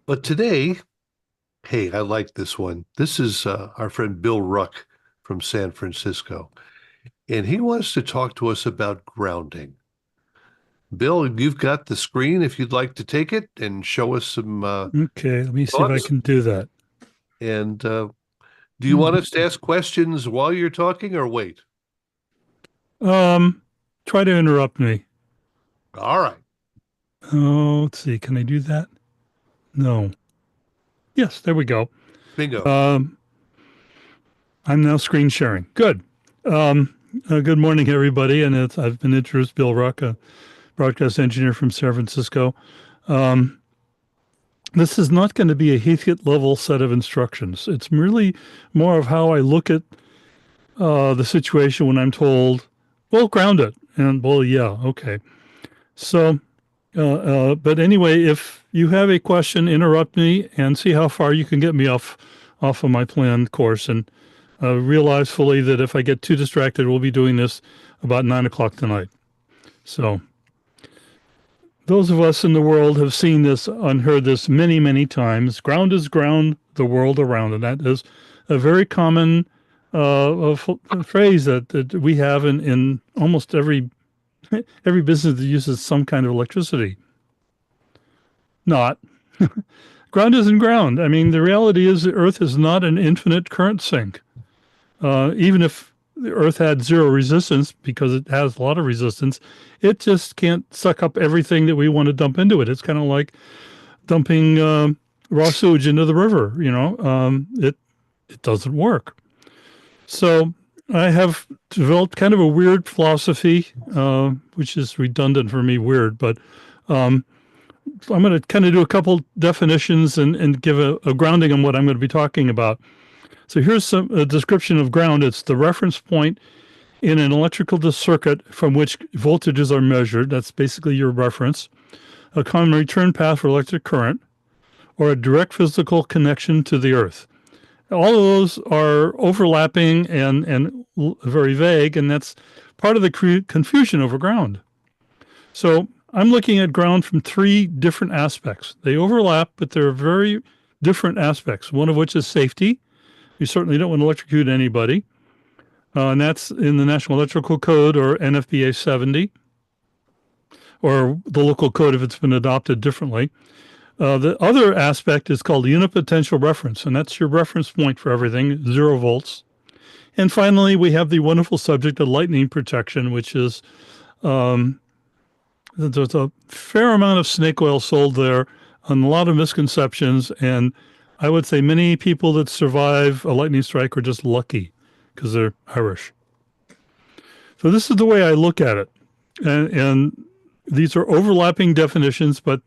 But today, hey, I like this one. This is our friend Bill Ruck from San Francisco, and he wants to talk to us about grounding. Bill, you've got the screen if you'd like to take it and show us some Okay, let me see if I thoughts. can do that. And do you want Mhm. us to ask questions while you're talking or wait? Um, Try to interrupt me. All right, Oh, let's see. Can I do that? No. Yes, there we go. bingo. Um, I'm now screen sharing. Good. Um, Good morning, everybody. And I've been introduced Bill Ruck, a broadcast engineer from San Francisco. Um, this is not going to be a Heathkit level set of instructions. It's really more of how I look at the situation when I'm told, well, ground it. And, well, yeah, okay. So but anyway, if you have a question, interrupt me and see how far you can get me off of my planned course. And realize fully that if I get too distracted, we'll be doing this about 9 o'clock tonight. So those of us in the world have seen this and heard this many, many times. Ground is ground, the world around, and that is a very common phrase that we have in almost every business that uses some kind of electricity. Not. Ground isn't ground. I mean, the reality is the Earth is not an infinite current sink. Even if the Earth had zero resistance, because it has a lot of resistance, it just can't suck up everything that we want to dump into it. It's kind of like dumping raw sewage into the river. It doesn't work. So I have developed kind of a weird philosophy, which is redundant for me, weird, but um, I'm going to kind of do a couple definitions and give a grounding on what I'm going to be talking about. So here's a description of ground. It's the reference point in an electrical circuit from which voltages are measured. That's basically your reference. A common return path for electric current, or a direct physical connection to the earth. All of those are overlapping and very vague, and that's part of the confusion over ground. So I'm looking at ground from three different aspects. They overlap, but they're very different aspects, one of which is safety. You certainly don't want to electrocute anybody. And that's in the National Electrical Code, or NFPA 70, or the local code if it's been adopted differently. The other aspect is called unipotential reference, and that's your reference point for everything, 0 volts. And finally, we have the wonderful subject of lightning protection, which is um, there's a fair amount of snake oil sold there and a lot of misconceptions. And I would say many people that survive a lightning strike are just lucky because they're Irish. So this is the way I look at it. And these are overlapping definitions, but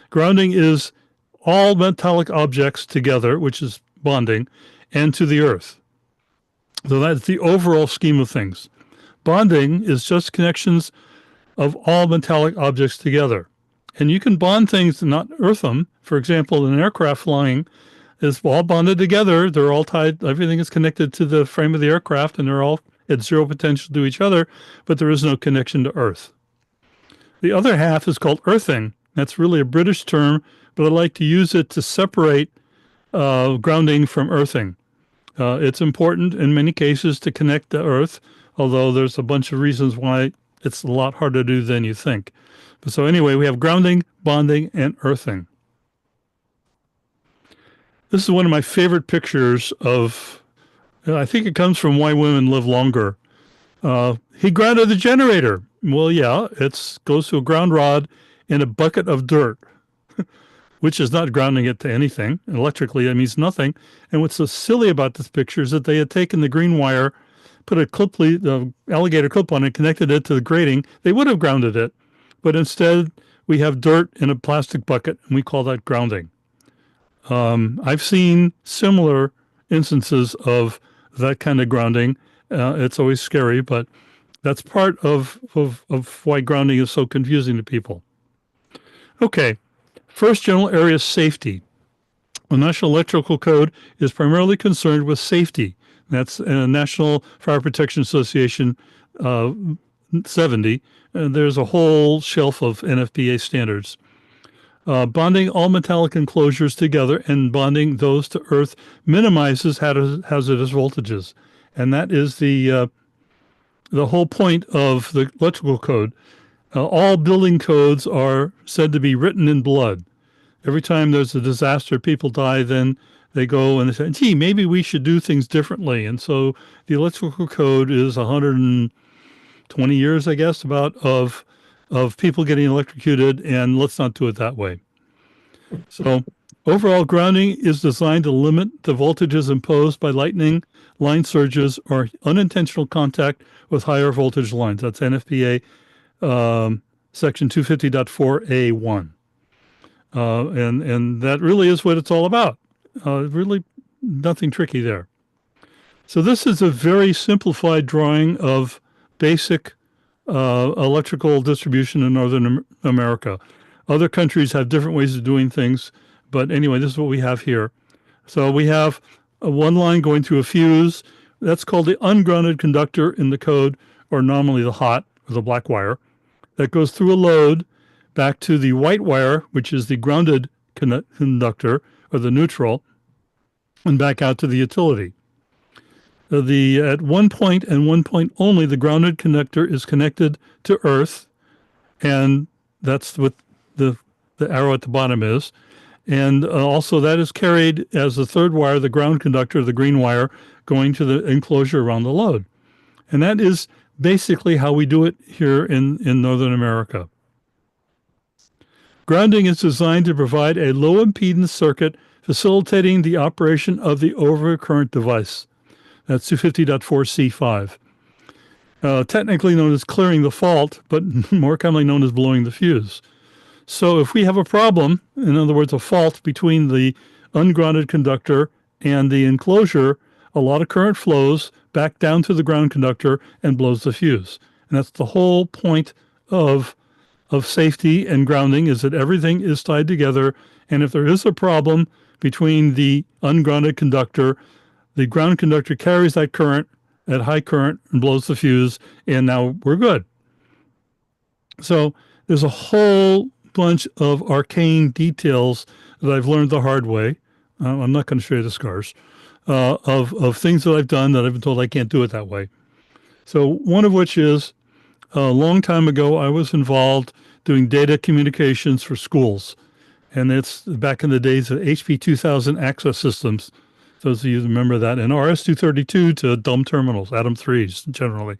grounding is all metallic objects together, which is bonding, and to the earth. So that's the overall scheme of things. Bonding is just connections of all metallic objects together. And you can bond things and not earth them. For example, an aircraft flying is all bonded together. They're all tied. Everything is connected to the frame of the aircraft, and they're all at zero potential to each other, but there is no connection to earth. The other half is called earthing. That's really a British term, but I like to use it to separate grounding from earthing. It's important in many cases to connect the earth, although there's a bunch of reasons why it's a lot harder to do than you think. So anyway, we have grounding, bonding, and earthing. This is one of my favorite pictures of, I think it comes from Why Women Live Longer. He grounded the generator. Well, yeah, it goes to a ground rod in a bucket of dirt, which is not grounding it to anything. Electrically, it means nothing. And what's so silly about this picture is that they had taken the green wire, put a alligator clip on it, connected it to the grating. They would have grounded it, but instead we have dirt in a plastic bucket, and we call that grounding. I've seen similar instances of that kind of grounding. It's always scary, but that's part of why grounding is so confusing to people. Okay, first general area is safety. The National Electrical Code is primarily concerned with safety. That's National Fire Protection Association 70. And there's a whole shelf of NFPA standards. Bonding all metallic enclosures together and bonding those to earth minimizes hazardous voltages. And that is the whole point of the electrical code. All building codes are said to be written in blood. Every time there's a disaster, people die, then they go and they say, gee, maybe we should do things differently. And so the electrical code is 120 years, I guess, about of people getting electrocuted, and let's not do it that way. So overall grounding is designed to limit the voltages imposed by lightning, line surges, or unintentional contact with higher voltage lines. That's NFPA section 250.4A1. And that really is what it's all about. Really nothing tricky there. So this is a very simplified drawing of basic electrical distribution in Northern America. Other countries have different ways of doing things, but anyway, this is what we have here. So we have one line going through a fuse. That's called the ungrounded conductor in the code, or normally the hot, or the black wire. That goes through a load back to the white wire, which is the grounded conductor, or the neutral, and back out to the utility. At one point and one point only, the grounded conductor is connected to earth, and that's what the arrow at the bottom is. And also that is carried as the third wire, the ground conductor, the green wire, going to the enclosure around the load. And that is basically how we do it here in Northern America. Grounding is designed to provide a low impedance circuit facilitating the operation of the overcurrent device. That's 250.4C5. Technically known as clearing the fault, but more commonly known as blowing the fuse. So if we have a problem, in other words, a fault between the ungrounded conductor and the enclosure, a lot of current flows back down to the ground conductor and blows the fuse. And that's the whole point of safety and grounding, is that everything is tied together. And if there is a problem between the ungrounded conductor, the ground conductor carries that current at high current and blows the fuse, and now we're good. So there's a whole bunch of arcane details that I've learned the hard way. I'm not going to show you the scars of things that I've done that I've been told I can't do it that way. So one of which is a long time ago, I was involved doing data communications for schools. And it's back in the days of HP 2000 access systems. Those of you remember that, and RS-232 to dumb terminals, Atom 3s generally.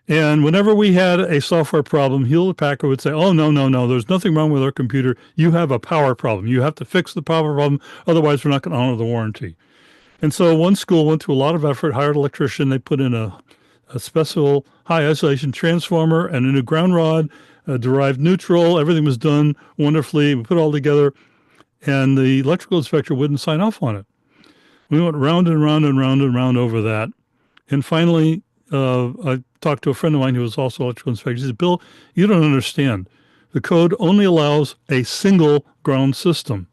And whenever we had a software problem, Hewlett Packard would say, oh, no, there's nothing wrong with our computer. You have a power problem. You have to fix the power problem. Otherwise, we're not going to honor the warranty. And so one school went through a lot of effort, hired an electrician. They put in a special high isolation transformer and a new ground rod, derived neutral. Everything was done wonderfully. We put it all together, and the electrical inspector wouldn't sign off on it. We went round and round and round and round over that. And finally, I talked to a friend of mine who was also electrical inspector. He said, Bill, you don't understand. The code only allows a single ground system.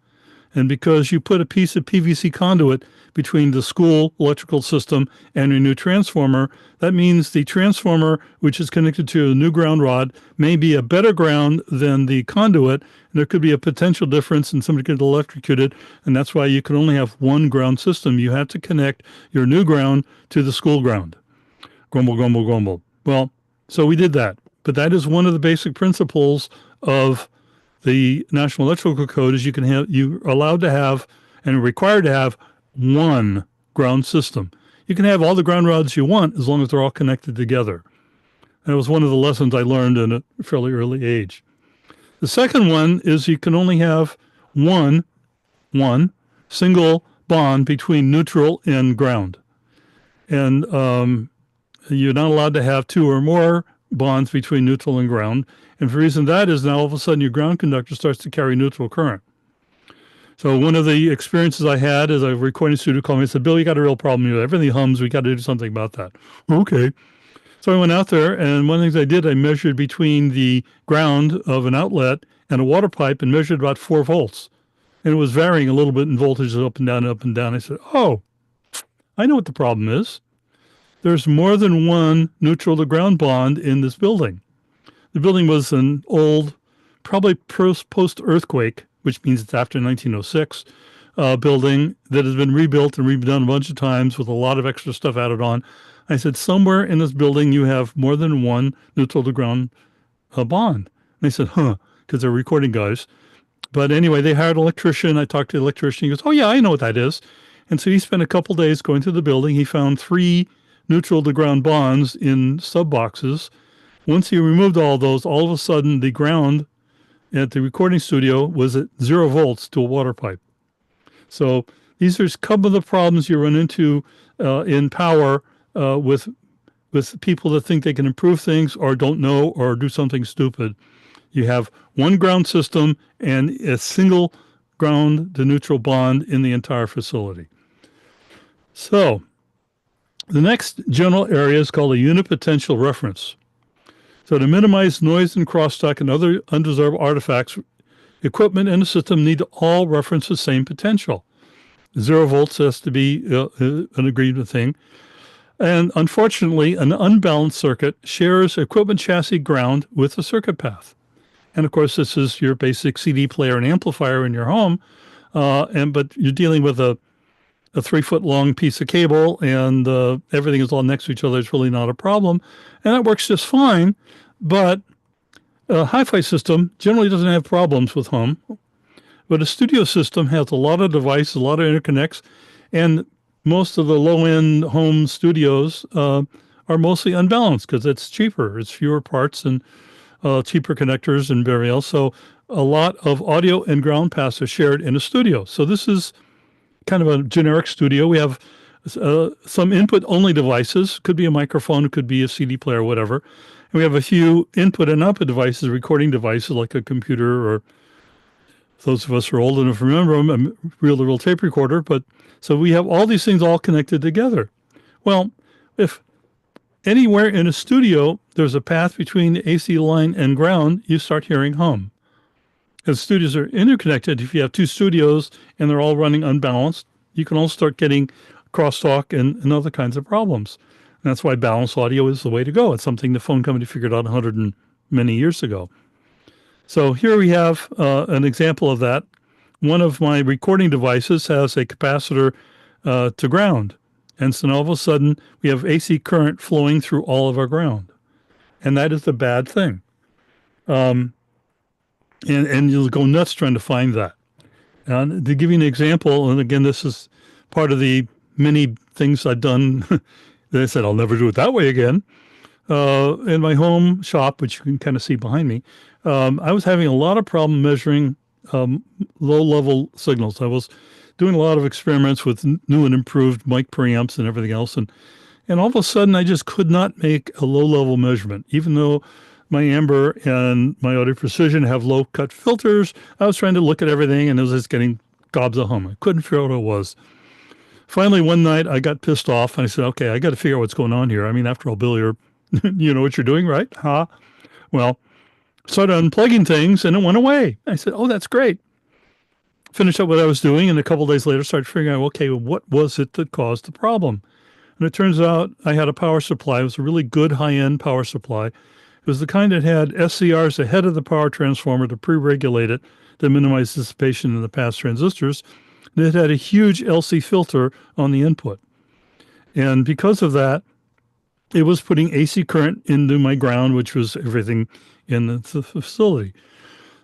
And because you put a piece of PVC conduit between the school electrical system and your new transformer, that means the transformer, which is connected to a new ground rod, may be a better ground than the conduit. And there could be a potential difference and somebody could get electrocuted. And that's why you can only have one ground system. You have to connect your new ground to the school ground. Grumble, grumble, grumble. Well, so we did that. But that is one of the basic principles of the National Electrical Code, is you're allowed to have and required to have one ground system. You can have all the ground rods you want as long as they're all connected together. That was one of the lessons I learned in a fairly early age. The second one is you can only have one single bond between neutral and ground. And you're not allowed to have two or more bonds between neutral and ground. And the reason that is, now all of a sudden your ground conductor starts to carry neutral current. So one of the experiences I had as a recording studio called me and said, Bill, you got a real problem here. Everything hums. We got to do something about that. Okay. So I went out there, and one of the things I did, I measured between the ground of an outlet and a water pipe and measured about 4 volts. And it was varying a little bit in voltage up and down, up and down. I said, oh, I know what the problem is. There's more than one neutral to ground bond in this building. The building was an old probably post earthquake, which means it's after 1906, building that has been rebuilt and redone a bunch of times with a lot of extra stuff added on. I said, somewhere in this building you have more than one neutral to ground bond. And they said, huh, because they're recording guys. But anyway, they hired an electrician. I talked to the electrician. He goes, oh, yeah, I know what that is. And so he spent a couple days going through the building. He found three neutral to ground bonds in sub boxes. Once he removed all those, all of a sudden the ground at the recording studio was at 0 volts to a water pipe. So these are some of the problems you run into in power with people that think they can improve things or don't know or do something stupid. You have one ground system and a single ground to neutral bond in the entire facility. So the next general area is called a unipotential reference. So to minimize noise and crosstalk and other undesirable artifacts, equipment in the system need to all reference the same potential. 0 volts has to be an agreed thing. And unfortunately, an unbalanced circuit shares equipment chassis ground with the circuit path. And of course, this is your basic CD player and amplifier in your home. But you're dealing with a 3 foot long piece of cable and everything is all next to each other. It's really not a problem. And that works just fine. But a hi-fi system generally doesn't have problems with home. But a studio system has a lot of devices, a lot of interconnects, and most of the low-end home studios are mostly unbalanced because it's cheaper. It's fewer parts and cheaper connectors and everything else. So a lot of audio and ground paths are shared in a studio. So this is kind of a generic studio. We have some input-only devices. Could be a microphone, it could be a CD player, whatever. And we have a few input and output devices, recording devices like a computer, or those of us who are old enough to remember them, a reel-to-reel tape recorder. But so we have all these things all connected together. Well, if anywhere in a studio there's a path between the AC line and ground, you start hearing hum. As studios are interconnected, if you have two studios and they're all running unbalanced, you can all start getting crosstalk and other kinds of problems. And that's why balanced audio is the way to go. It's something the phone company figured out 100 and many years ago. So here we have an example of that. One of my recording devices has a capacitor to ground. And so now all of a sudden we have AC current flowing through all of our ground. And that is a bad thing. And you'll go nuts trying to find that. And to give you an example, and again, this is part of the many things I've done that I said I'll never do it that way again. In my home shop, which you can kind of see behind me, I was having a lot of problem measuring low-level signals. I was doing a lot of experiments with new and improved mic preamps and everything else, and all of a sudden I just could not make a low-level measurement, even though my Amber and my Audio Precision have low-cut filters. I was trying to look at everything, and it was just getting gobs of hum. I couldn't figure out what it was. Finally, one night I got pissed off, and I said, okay, I got to figure out what's going on here. I mean, after all, Bill, you know what you're doing, right? Huh? Well, started unplugging things, and it went away. I said, oh, that's great. Finished up what I was doing, and a couple of days later started figuring out, okay, what was it that caused the problem? And it turns out I had a power supply. It was a really good high-end power supply. It was the kind that had SCRs ahead of the power transformer to pre-regulate it to minimize dissipation in the past transistors. It had a huge LC filter on the input. And because of that, it was putting AC current into my ground, which was everything in the facility.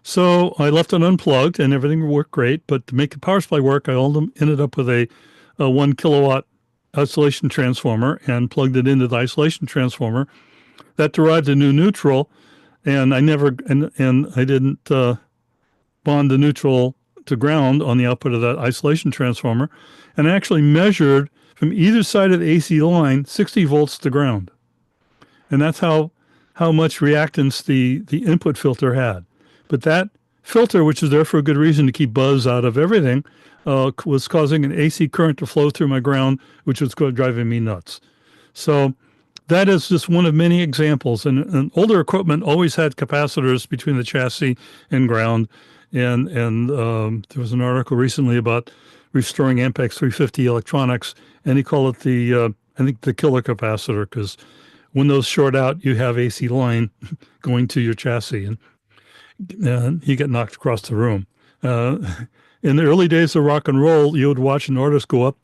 So I left it unplugged and everything worked great. But to make the power supply work, I ended up with a 1 kilowatt isolation transformer and plugged it into the isolation transformer. That derived a new neutral, and I didn't bond the neutral to ground on the output of that isolation transformer, and I actually measured from either side of the AC line 60 volts to ground. And that's how much reactance the input filter had. But that filter, which is there for a good reason to keep buzz out of everything, was causing an AC current to flow through my ground, which was driving me nuts. So that is just one of many examples. And older equipment always had capacitors between the chassis and ground. And there was an article recently about restoring Ampex 350 electronics, and he called it the killer capacitor, because when those short out, you have AC line going to your chassis. And and he got knocked across the room. Uh, in the early days of rock and roll, you would watch an artist go up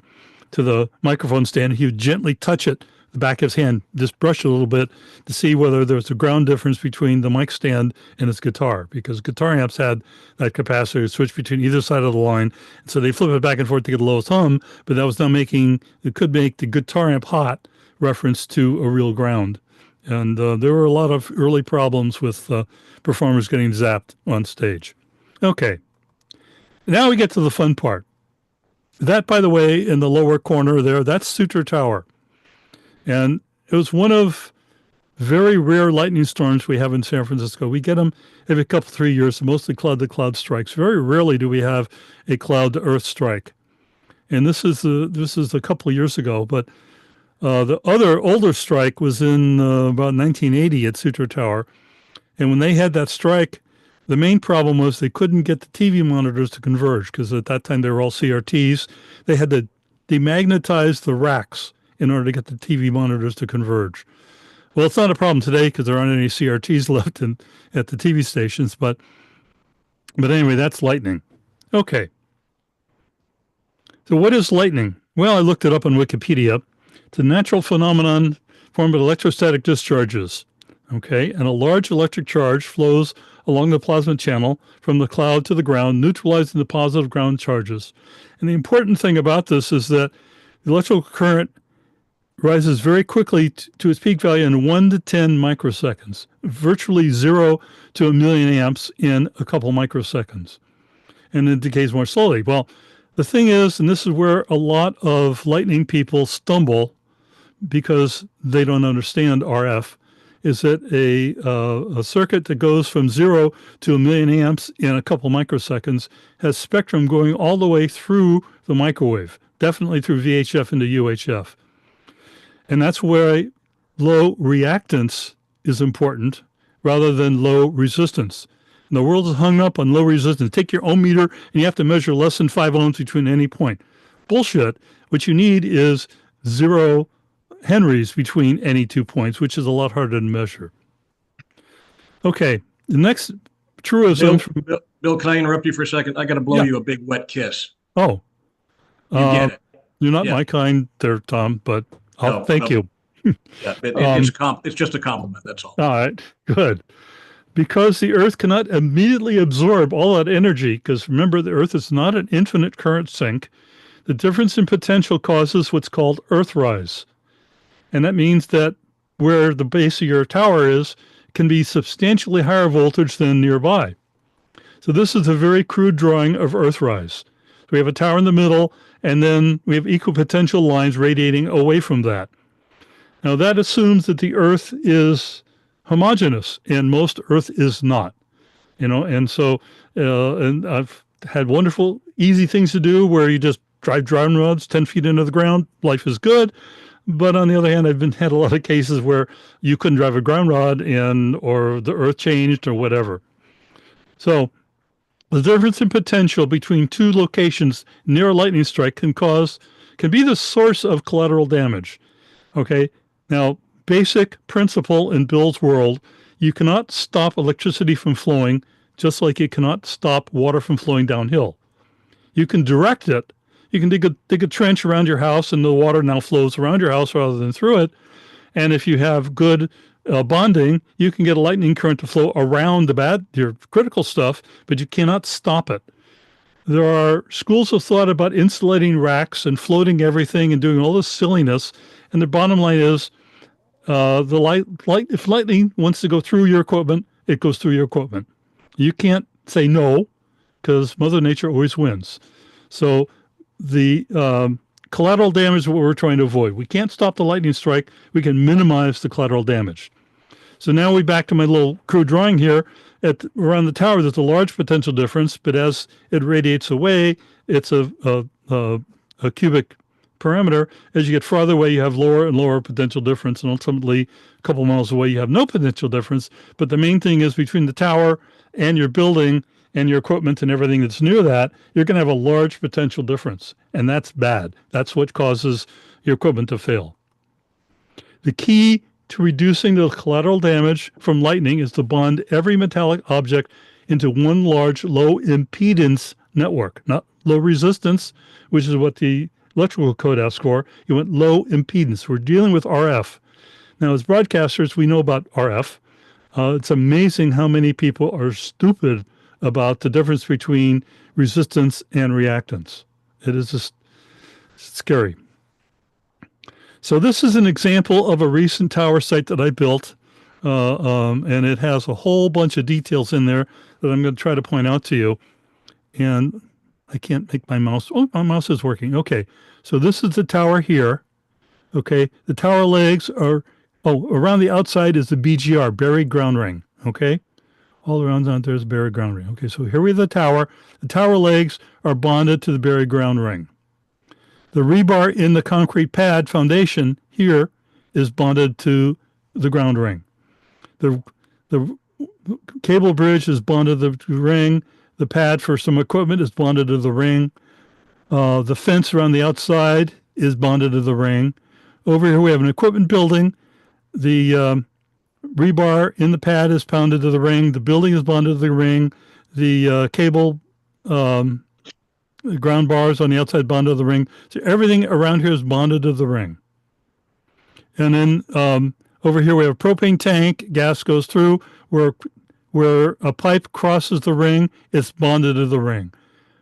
to the microphone stand. He would gently touch it, the back of his hand, just brush it a little bit to see whether there's a ground difference between the mic stand and his guitar, because guitar amps had that capacity to switch between either side of the line. And so they flip it back and forth to get the lowest hum, but that was now making, it could make the guitar amp hot reference to a real ground. And there were a lot of early problems with performers getting zapped on stage. Okay, now we get to the fun part. That, by the way, in the lower corner there, that's Suture Tower. And it was one of very rare lightning storms we have in San Francisco. We get them every couple, 3 years, mostly cloud-to-cloud strikes. Very rarely do we have a cloud-to-earth strike. And this is a couple of years ago. But the other older strike was in about 1980 at Suture Tower. And when they had that strike, the main problem was they couldn't get the TV monitors to converge, because at that time they were all CRTs. They had to demagnetize the racks in order to get the TV monitors to converge. Well, it's not a problem today because there aren't any CRTs left at the TV stations. But anyway, that's lightning. Okay. So what is lightning? Well, I looked it up on Wikipedia. It's a natural phenomenon formed by electrostatic discharges. Okay, and a large electric charge flows along the plasma channel from the cloud to the ground, neutralizing the positive ground charges. And the important thing about this is that the electrical current rises very quickly to its peak value in 1 to 10 microseconds, virtually 0 to a million amps in a couple microseconds, and it decays more slowly. Well, the thing is, and this is where a lot of lightning people stumble because they don't understand RF, is that a circuit that goes from 0 to a million amps in a couple microseconds has spectrum going all the way through the microwave, definitely through VHF into UHF. And that's where low reactance is important rather than low resistance. And the world is hung up on low resistance. Take your ohm meter and you have to measure less than 5 ohms between any point. Bullshit. What you need is 0 henries between any 2 points, which is a lot harder to measure. Okay, the next truism. Bill, can I interrupt you for a second? I got to blow you a big wet kiss. Oh, you get it. You're not my kind there, Tom, but thank you. Yeah, it's just a compliment. That's all. All right, good. Because the Earth cannot immediately absorb all that energy, because remember, the Earth is not an infinite current sink, the difference in potential causes what's called Earthrise. And that means that where the base of your tower is can be substantially higher voltage than nearby. So this is a very crude drawing of Earthrise. So we have a tower in the middle, and then we have equipotential lines radiating away from that. Now that assumes that the Earth is homogeneous, and most Earth is not. And so and I've had wonderful, easy things to do where you just drive drum rods 10 feet into the ground. Life is good. But on the other hand, I've had a lot of cases where you couldn't drive a ground rod or the Earth changed or whatever. So the difference in potential between two locations near a lightning strike can be the source of collateral damage. Okay. Now, basic principle in Bill's world, you cannot stop electricity from flowing, just like you cannot stop water from flowing downhill. You can direct it. You can dig a trench around your house, and the water now flows around your house rather than through it. And if you have good bonding, you can get a lightning current to flow around your critical stuff, but you cannot stop it. There are schools of thought about insulating racks and floating everything and doing all this silliness. And the bottom line is, if lightning wants to go through your equipment, it goes through your equipment. You can't say no, because Mother Nature always wins. So the collateral damage is what we're trying to avoid. We can't stop the lightning strike. We can minimize the collateral damage. So now we're back to my little crude drawing here. Around the tower, there's a large potential difference, but as it radiates away, it's a cubic parameter. As you get farther away, you have lower and lower potential difference, and ultimately, a couple miles away, you have no potential difference. But the main thing is between the tower and your building and your equipment and everything that's near that, you're going to have a large potential difference. And that's bad. That's what causes your equipment to fail. The key to reducing the collateral damage from lightning is to bond every metallic object into one large low impedance network, not low resistance, which is what the electrical code asks for. You want low impedance. We're dealing with RF. Now, as broadcasters, we know about RF. It's amazing how many people are stupid about the difference between resistance and reactance. It is just scary. So this is an example of a recent tower site that I built, and it has a whole bunch of details in there that I'm going to try to point out to you. And I can't make my mouse. Oh, my mouse is working. Okay, so this is the tower here. Okay, the tower legs are, around the outside is the BGR, buried ground ring. Okay, all around out there is buried ground ring. Okay, so here we have the tower. The tower legs are bonded to the buried ground ring. The rebar in the concrete pad foundation here is bonded to the ground ring. The cable bridge is bonded to the ring. The pad for some equipment is bonded to the ring. The fence around the outside is bonded to the ring. Over here we have an equipment building. The rebar in the pad is pounded to the ring. The building is bonded to the ring. The cable the ground bars on the outside bonded to the ring. So everything around here is bonded to the ring. And then over here we have a propane tank. Gas goes through. Where a pipe crosses the ring, it's bonded to the ring.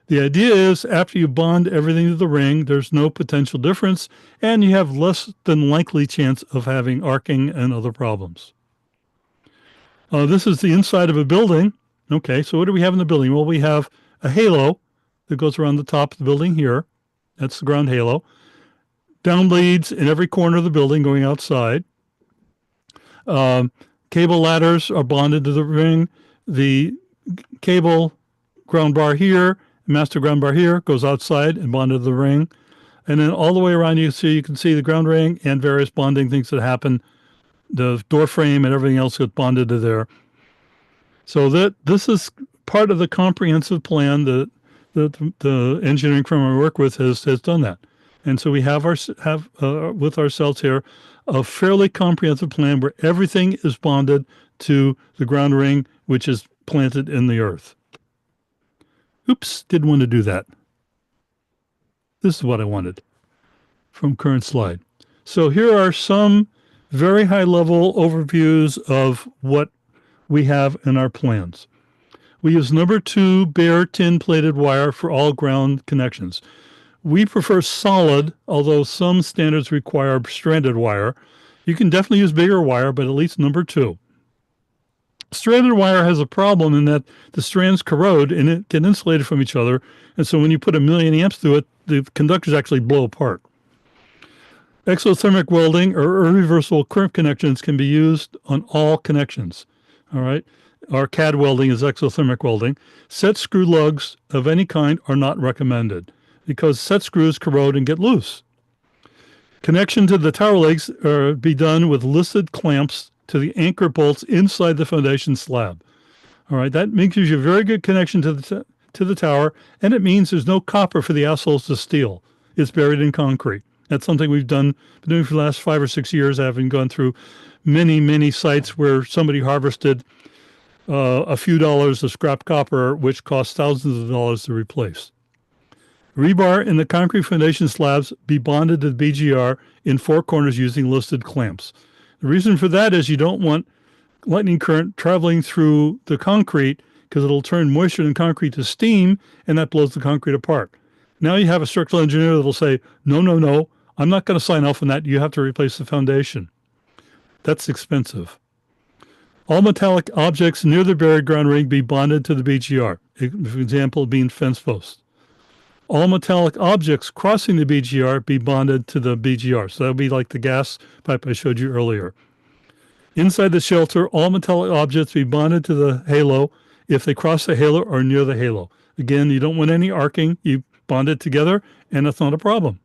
The idea is after you bond everything to the ring, there's no potential difference, and you have less than likely chance of having arcing and other problems. This is the inside of a building. Okay, so what do we have in the building? Well, we have a halo that goes around the top of the building here. That's the ground halo. Down leads in every corner of the building going outside. Cable ladders are bonded to the ring. The cable ground bar here, master ground bar here, goes outside and bonded to the ring. And then all the way around you can see the ground ring and various bonding things that happen. The door frame and everything else gets bonded to there. So this is part of the comprehensive plan that the engineering firm I work with has done that. And so we have with ourselves here a fairly comprehensive plan where everything is bonded to the ground ring, which is planted in the earth. Oops, didn't want to do that. This is what I wanted from current slide. So here are some very high level overviews of what we have in our plans. We use number 2 bare tin plated wire for all ground connections. We prefer solid, although some standards require stranded wire. You can definitely use bigger wire, but at least number 2. Stranded wire has a problem in that the strands corrode and it get insulated from each other. And so when you put 1,000,000 amps through it, the conductors actually blow apart. Exothermic welding or irreversible current connections can be used on all connections. All right. Our CAD welding is exothermic welding. Set screw lugs of any kind are not recommended because set screws corrode and get loose. Connection to the tower legs be done with listed clamps to the anchor bolts inside the foundation slab. All right, that gives you a very good connection to the tower, and it means there's no copper for the assholes to steal. It's buried in concrete. That's something we've been doing for the last 5 or 6 years, having gone through many, many sites where somebody harvested a few dollars of scrap copper, which costs thousands of dollars to replace. Rebar in the concrete foundation slabs be bonded to the BGR in 4 corners using listed clamps. The reason for that is you don't want lightning current traveling through the concrete because it'll turn moisture in concrete to steam, and that blows the concrete apart. Now you have a structural engineer that'll say, no, I'm not going to sign off on that. You have to replace the foundation. That's expensive. All metallic objects near the buried ground ring be bonded to the BGR, for example, being fence posts. All metallic objects crossing the BGR be bonded to the BGR. So that would be like the gas pipe I showed you earlier. Inside the shelter, all metallic objects be bonded to the halo if they cross the halo or near the halo. Again, you don't want any arcing. You bond it together, and that's not a problem.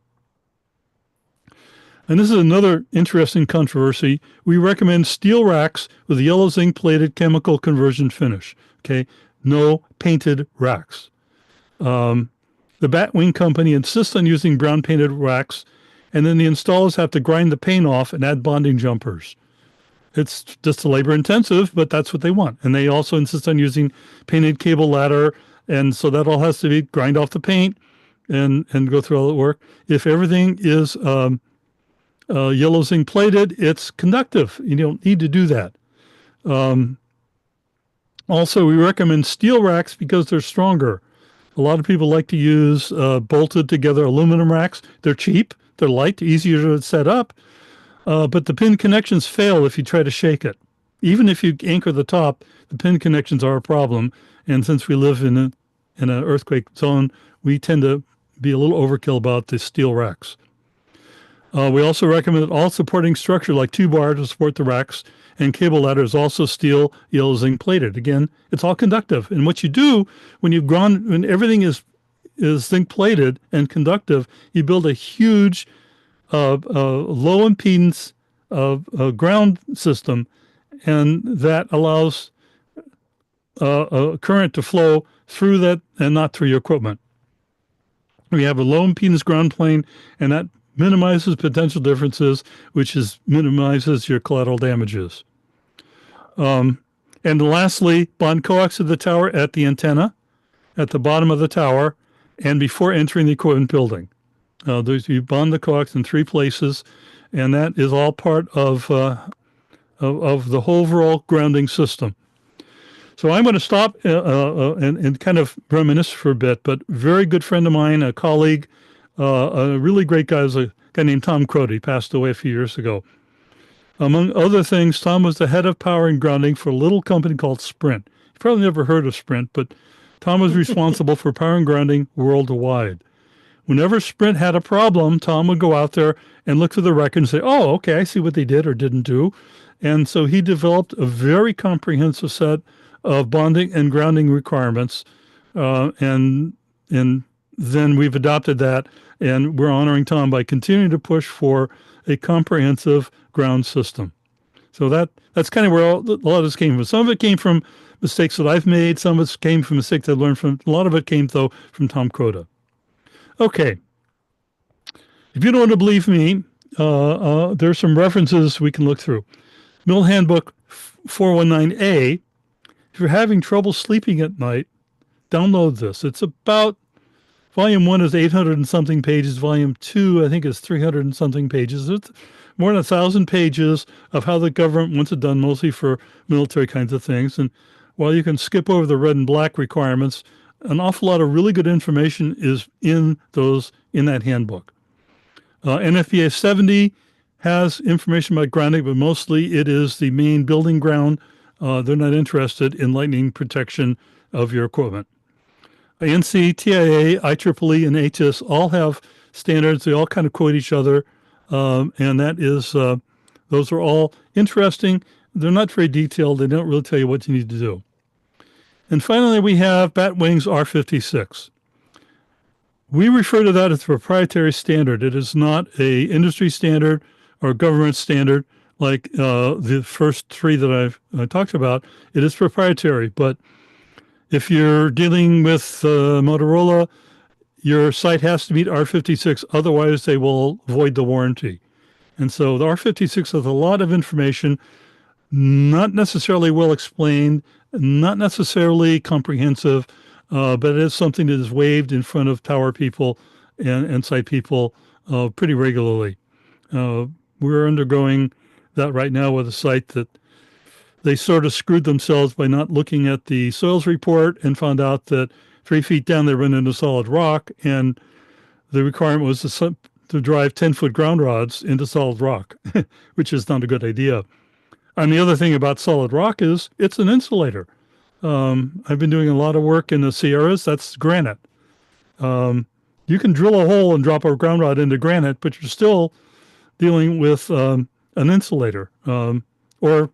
And this is another interesting controversy. We recommend steel racks with yellow zinc plated chemical conversion finish. Okay, no painted racks. The Batwing company insists on using brown painted racks, and then the installers have to grind the paint off and add bonding jumpers. It's just labor intensive, but that's what they want. And they also insist on using painted cable ladder. And so that all has to be grind off the paint and go through all the work. If everything is yellow zinc plated, it's conductive. You don't need to do that. Also, we recommend steel racks because they're stronger. A lot of people like to use bolted together aluminum racks. They're cheap, they're light, easier to set up, but the pin connections fail if you try to shake it. Even if you anchor the top, the pin connections are a problem. And since we live in an earthquake zone, we tend to be a little overkill about the steel racks. We also recommend that all supporting structure like 2-bar to support the racks and cable ladder is also steel, yellow zinc plated. Again, it's all conductive. And what you do when when everything is zinc plated and conductive, you build a huge low impedance ground system, and that allows a current to flow through that and not through your equipment. We have a low impedance ground plane, and that minimizes potential differences, which minimizes your collateral damages. And lastly, bond coax of the tower at the antenna, at the bottom of the tower, and before entering the equipment building. You bond the coax in 3 places, and that is all part of the whole overall grounding system. So I'm going to stop and kind of reminisce for a bit, but very good friend of mine, a colleague, a really great guy, was a guy named Tom Crote. He passed away a few years ago. Among other things, Tom was the head of power and grounding for a little company called Sprint. You've probably never heard of Sprint, but Tom was responsible for power and grounding worldwide. Whenever Sprint had a problem, Tom would go out there and look through the record and say, oh, okay, I see what they did or didn't do. And so he developed a very comprehensive set of bonding and grounding requirements. And then we've adopted that, and we're honoring Tom by continuing to push for a comprehensive ground system. So that's kind of where a lot of this came from. Some of it came from mistakes that I've made. Some of it came from mistakes I learned from. A lot of it came, though, from Tom Crote. Okay. If you don't want to believe me, there's some references we can look through. Mill Handbook 419A. If you're having trouble sleeping at night, download this. It's about, volume 1 is 800 and something pages. Volume 2, I think, is 300 and something pages. It's more than 1,000 pages of how the government wants it done, mostly for military kinds of things. And while you can skip over the red and black requirements, an awful lot of really good information is in that handbook. NFPA 70 has information about grounding, but mostly it is the main building ground. They're not interested in lightning protection of your equipment. ANSI, TIA, IEEE, and HIS all have standards. They all kind of quote each other, and that is those are all interesting. They're not very detailed. They don't really tell you what you need to do. And finally, we have Batwing's R56. We refer to that as a proprietary standard. It is not a industry standard or government standard like the first 3 that I've talked about. It is proprietary, but if you're dealing with Motorola, your site has to meet R56, otherwise they will void the warranty. And so the R56 has a lot of information, not necessarily well explained, not necessarily comprehensive, but it is something that is waved in front of tower people and site people pretty regularly. We're undergoing that right now with a site that they sort of screwed themselves by not looking at the soils report and found out that 3 feet down they run into solid rock, and the requirement was to drive 10-foot ground rods into solid rock, which is not a good idea. And the other thing about solid rock is it's an insulator. I've been doing a lot of work in the Sierras. That's granite. You can drill a hole and drop a ground rod into granite, but you're still dealing with an insulator or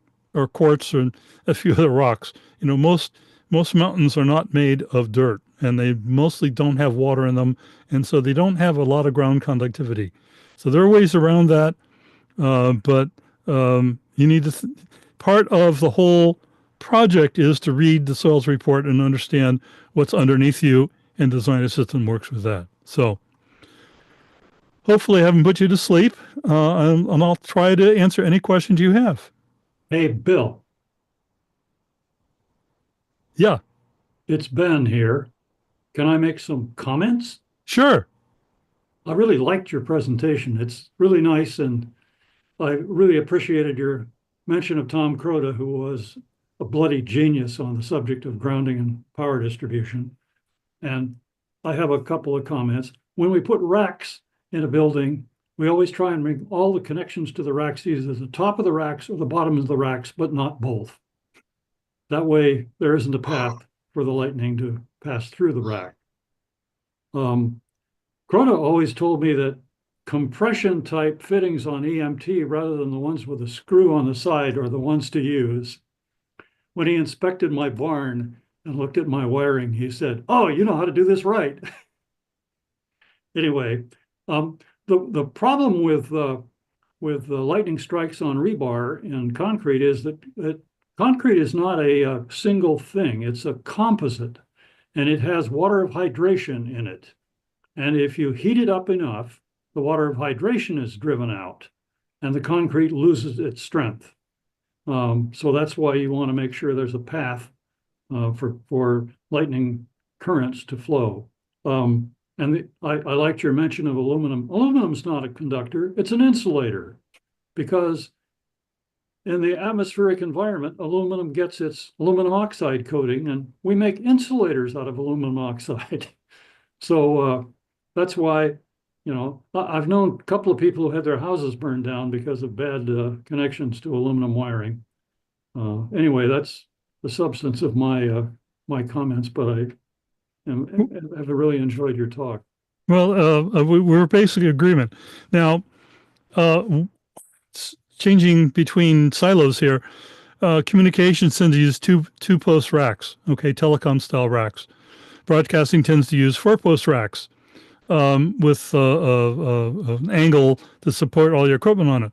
quartz and a few other rocks. You know, most mountains are not made of dirt, and they mostly don't have water in them, and so they don't have a lot of ground conductivity. So there are ways around that, but you need to part of the whole project is to read the soils report and understand what's underneath you and design a system that works with that. So hopefully I haven't put you to sleep, and I'll try to answer any questions you have. Hey, Bill, Yeah, it's Ben here. Can I make some comments? sure. I really liked your presentation. It's really nice, and I really appreciated your mention of Tom Crota, who was a bloody genius on the subject of grounding and power distribution. And I have a couple of comments. When we put racks in a building, we always try and make all the connections to the racks either the top of the racks or the bottom of the racks, but not both. That way, there isn't a path for the lightning to pass through the rack. Crota always told me that compression type fittings on EMT rather than the ones with a screw on the side are the ones to use. When he inspected my barn and looked at my wiring, he said, "Oh, you know how to do this right." Anyway, the problem with the lightning strikes on rebar and concrete is that concrete is not a single thing. It's a composite, and it has water of hydration in it. And if you heat it up enough, the water of hydration is driven out and the concrete loses its strength. So that's why you want to make sure there's a path for lightning currents to flow. I liked your mention of aluminum. Aluminum's not a conductor, it's an insulator, because in the atmospheric environment, aluminum gets its aluminum oxide coating, and we make insulators out of aluminum oxide. So that's why, I've known a couple of people who had their houses burned down because of bad connections to aluminum wiring. Anyway, that's the substance of my comments, but have really enjoyed your talk. Well, we're basically agreement. Now, uh, changing between silos here, communications tends to use two post racks, okay, telecom style racks. Broadcasting tends to use four post racks with an angle to support all your equipment on it.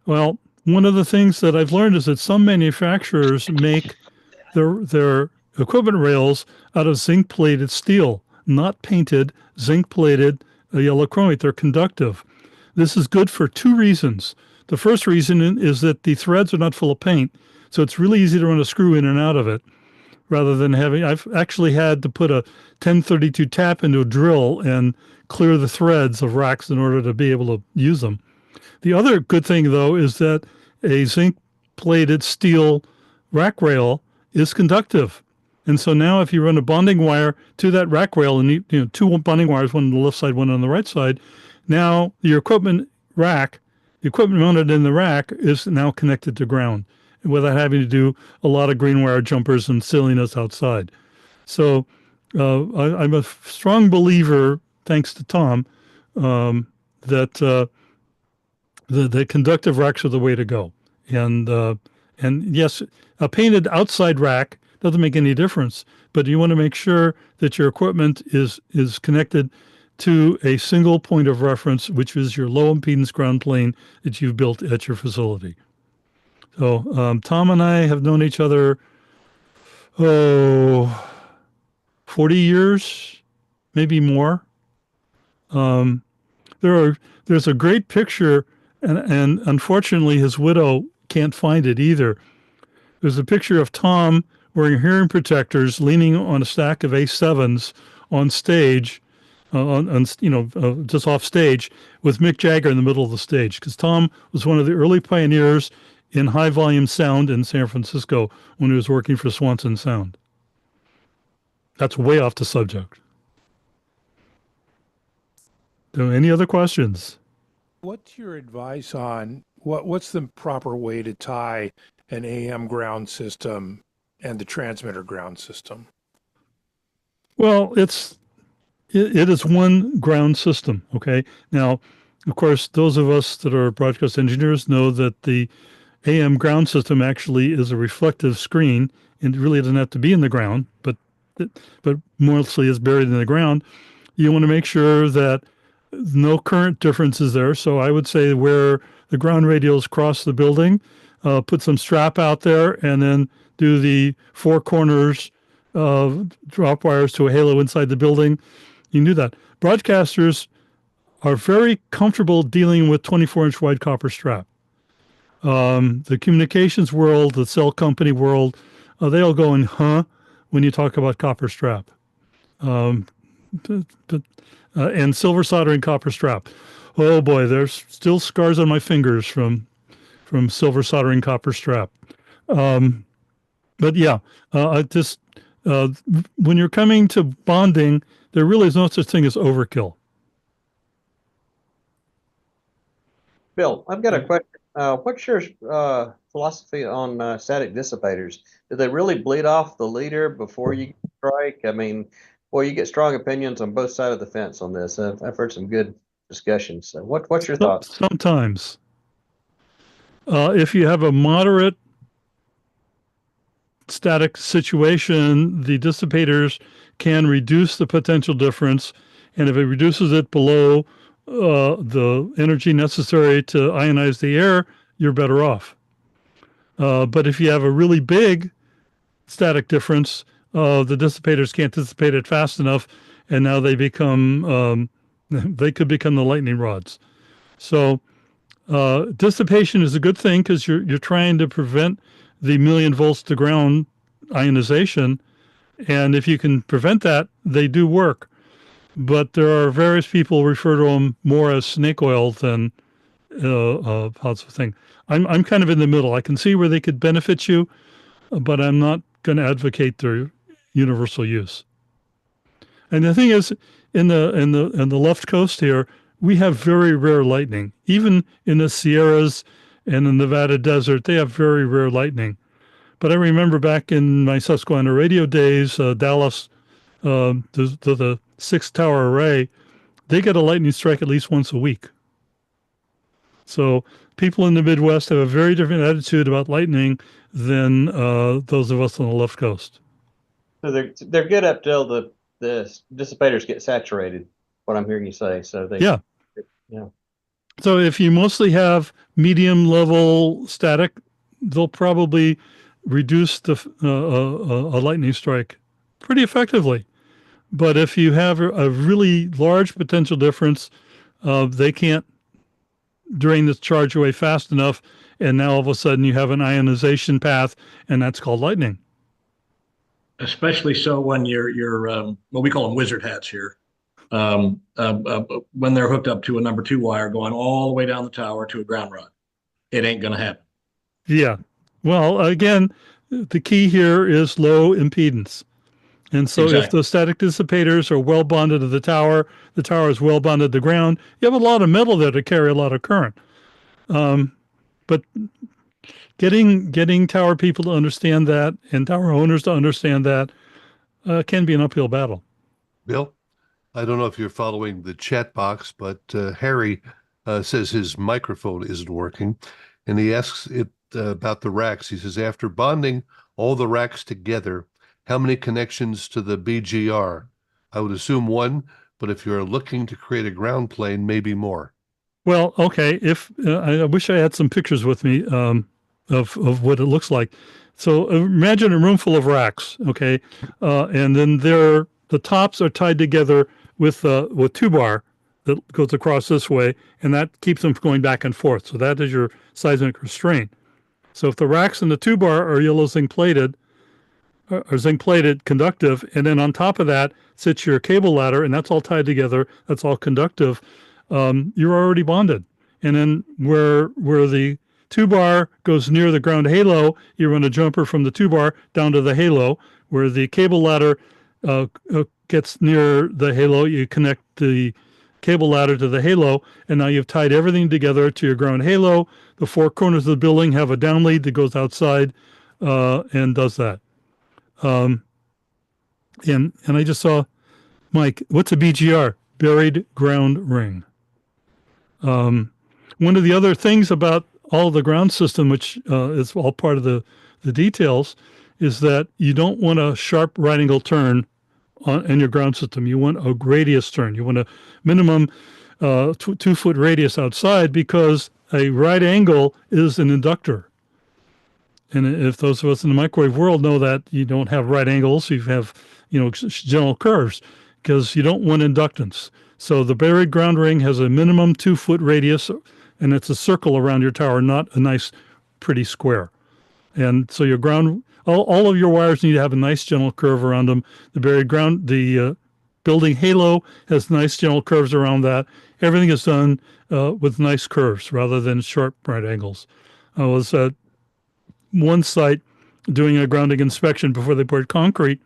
Well, one of the things that I've learned is that some manufacturers make their equipment rails out of zinc plated steel, not painted, zinc plated yellow chromate. They're conductive. This is good for two reasons. The first reason is that the threads are not full of paint, so it's really easy to run a screw in and out of it rather than I've actually had to put a 1032 tap into a drill and clear the threads of racks in order to be able to use them. The other good thing, though, is that a zinc plated steel rack rail is conductive. And so now if you run a bonding wire to that rack rail and two bonding wires, one on the left side, one on the right side, now your equipment rack, the equipment mounted in the rack is now connected to ground without having to do a lot of green wire jumpers and silliness outside. So I'm a strong believer, thanks to Tom, that the conductive racks are the way to go. And yes, a painted outside rack doesn't make any difference, but you want to make sure that your equipment is connected to a single point of reference, which is your low impedance ground plane that you've built at your facility. So Tom and I have known each other, 40 years, maybe more. Um, there's a great picture, and unfortunately his widow can't find it either. There's a picture of Tom wearing hearing protectors, leaning on a stack of A7s on stage, just off stage, with Mick Jagger in the middle of the stage. Because Tom was one of the early pioneers in high volume sound in San Francisco when he was working for Swanson Sound. That's way off the subject. So any other questions? What's your advice on what's the proper way to tie an AM ground system and the transmitter ground system? Well, it is one ground system. Okay. Now, of course, those of us that are broadcast engineers know that the AM ground system actually is a reflective screen, and it really doesn't have to be in the ground, but mostly is buried in the ground. You want to make sure that no current difference is there. So I would say where the ground radials cross the building, put some strap out there, and then do the four corners drop wires to a halo inside the building. You can do that. Broadcasters are very comfortable dealing with 24-inch wide copper strap. The communications world, the cell company world, they all go in, huh, when you talk about copper strap. Um, but, and silver soldering copper strap. Oh boy, there's still scars on my fingers from silver soldering copper strap. Um, but yeah, I just uh, when you're coming to bonding, there really is no such thing as overkill. Bill, I've got a question. What's your philosophy on static dissipators? Do they really bleed off the leader before you strike? I mean, boy, you get strong opinions on both sides of the fence on this. I've heard some good discussions. So what's your thoughts? Sometimes, if you have a moderate static situation, the dissipators can reduce the potential difference, and if it reduces it below the energy necessary to ionize the air, you're better off. But if you have a really big static difference, the dissipators can't dissipate it fast enough, and now they become they could become the lightning rods. So dissipation is a good thing because you're trying to prevent the million volts to ground ionization, and if you can prevent that, they do work. But there are various people refer to them more as snake oil than positive thing. I'm kind of in the middle. I can see where they could benefit you, but I'm not going to advocate their universal use. And the thing is, in the left coast here, we have very rare lightning. Even in the Sierras and the Nevada desert, they have very rare lightning. But I remember back in my Susquehanna radio days, Dallas, the six tower array, they get a lightning strike at least once a week. So people in the Midwest have a very different attitude about lightning than those of us on the left coast. So they're good up till the dissipators get saturated. What I'm hearing you say. So Yeah. Yeah. So if you mostly have medium level static, they'll probably reduce a lightning strike pretty effectively. But if you have a really large potential difference, they can't drain the charge away fast enough, and now all of a sudden you have an ionization path, and that's called lightning. Especially so when you're well, we call them wizard hats here. When they're hooked up to a number 2 wire going all the way down the tower to a ground rod, it ain't going to happen. Yeah. Well, again, the key here is low impedance. And so if Exactly. the static dissipators are well bonded to the tower is well bonded to the ground, you have a lot of metal there to carry a lot of current. But getting tower people to understand that and tower owners to understand that can be an uphill battle. Bill, I don't know if you're following the chat box, but Harry says his microphone isn't working, and he asks it about the racks. He says, after bonding all the racks together, how many connections to the BGR? I would assume one, but if you're looking to create a ground plane, maybe more. Well, okay. If I wish I had some pictures with me of what it looks like. So imagine a room full of racks, okay, and then the tops are tied together with 2-bar that goes across this way, and that keeps them going back and forth. So that is your seismic restraint. So if the racks and the 2-bar are yellow zinc plated, or zinc plated conductive, and then on top of that sits your cable ladder, and that's all tied together, that's all conductive, you're already bonded. And then where the 2-bar goes near the ground halo, you run a jumper from the 2-bar down to the halo. Where the cable ladder gets near the halo, you connect the cable ladder to the halo, and now you've tied everything together to your ground halo. The 4 corners of the building have a down lead that goes outside and does that. And I just saw, Mike, what's a BGR? Buried ground ring. One of the other things about all the ground system, which is all part of the details, is that you don't want a sharp right angle turn in your ground system. You want a radius turn. You want a minimum 2-foot radius outside, because a right angle is an inductor. And if those of us in the microwave world know that you don't have right angles, you have, general curves, because you don't want inductance. So the buried ground ring has a minimum 2-foot radius, and it's a circle around your tower, not a nice pretty square. And so your ground, all of your wires need to have a nice gentle curve around them. The buried ground, the building halo has nice gentle curves around that. Everything is done with nice curves rather than sharp right angles. I was at one site doing a grounding inspection before they poured concrete.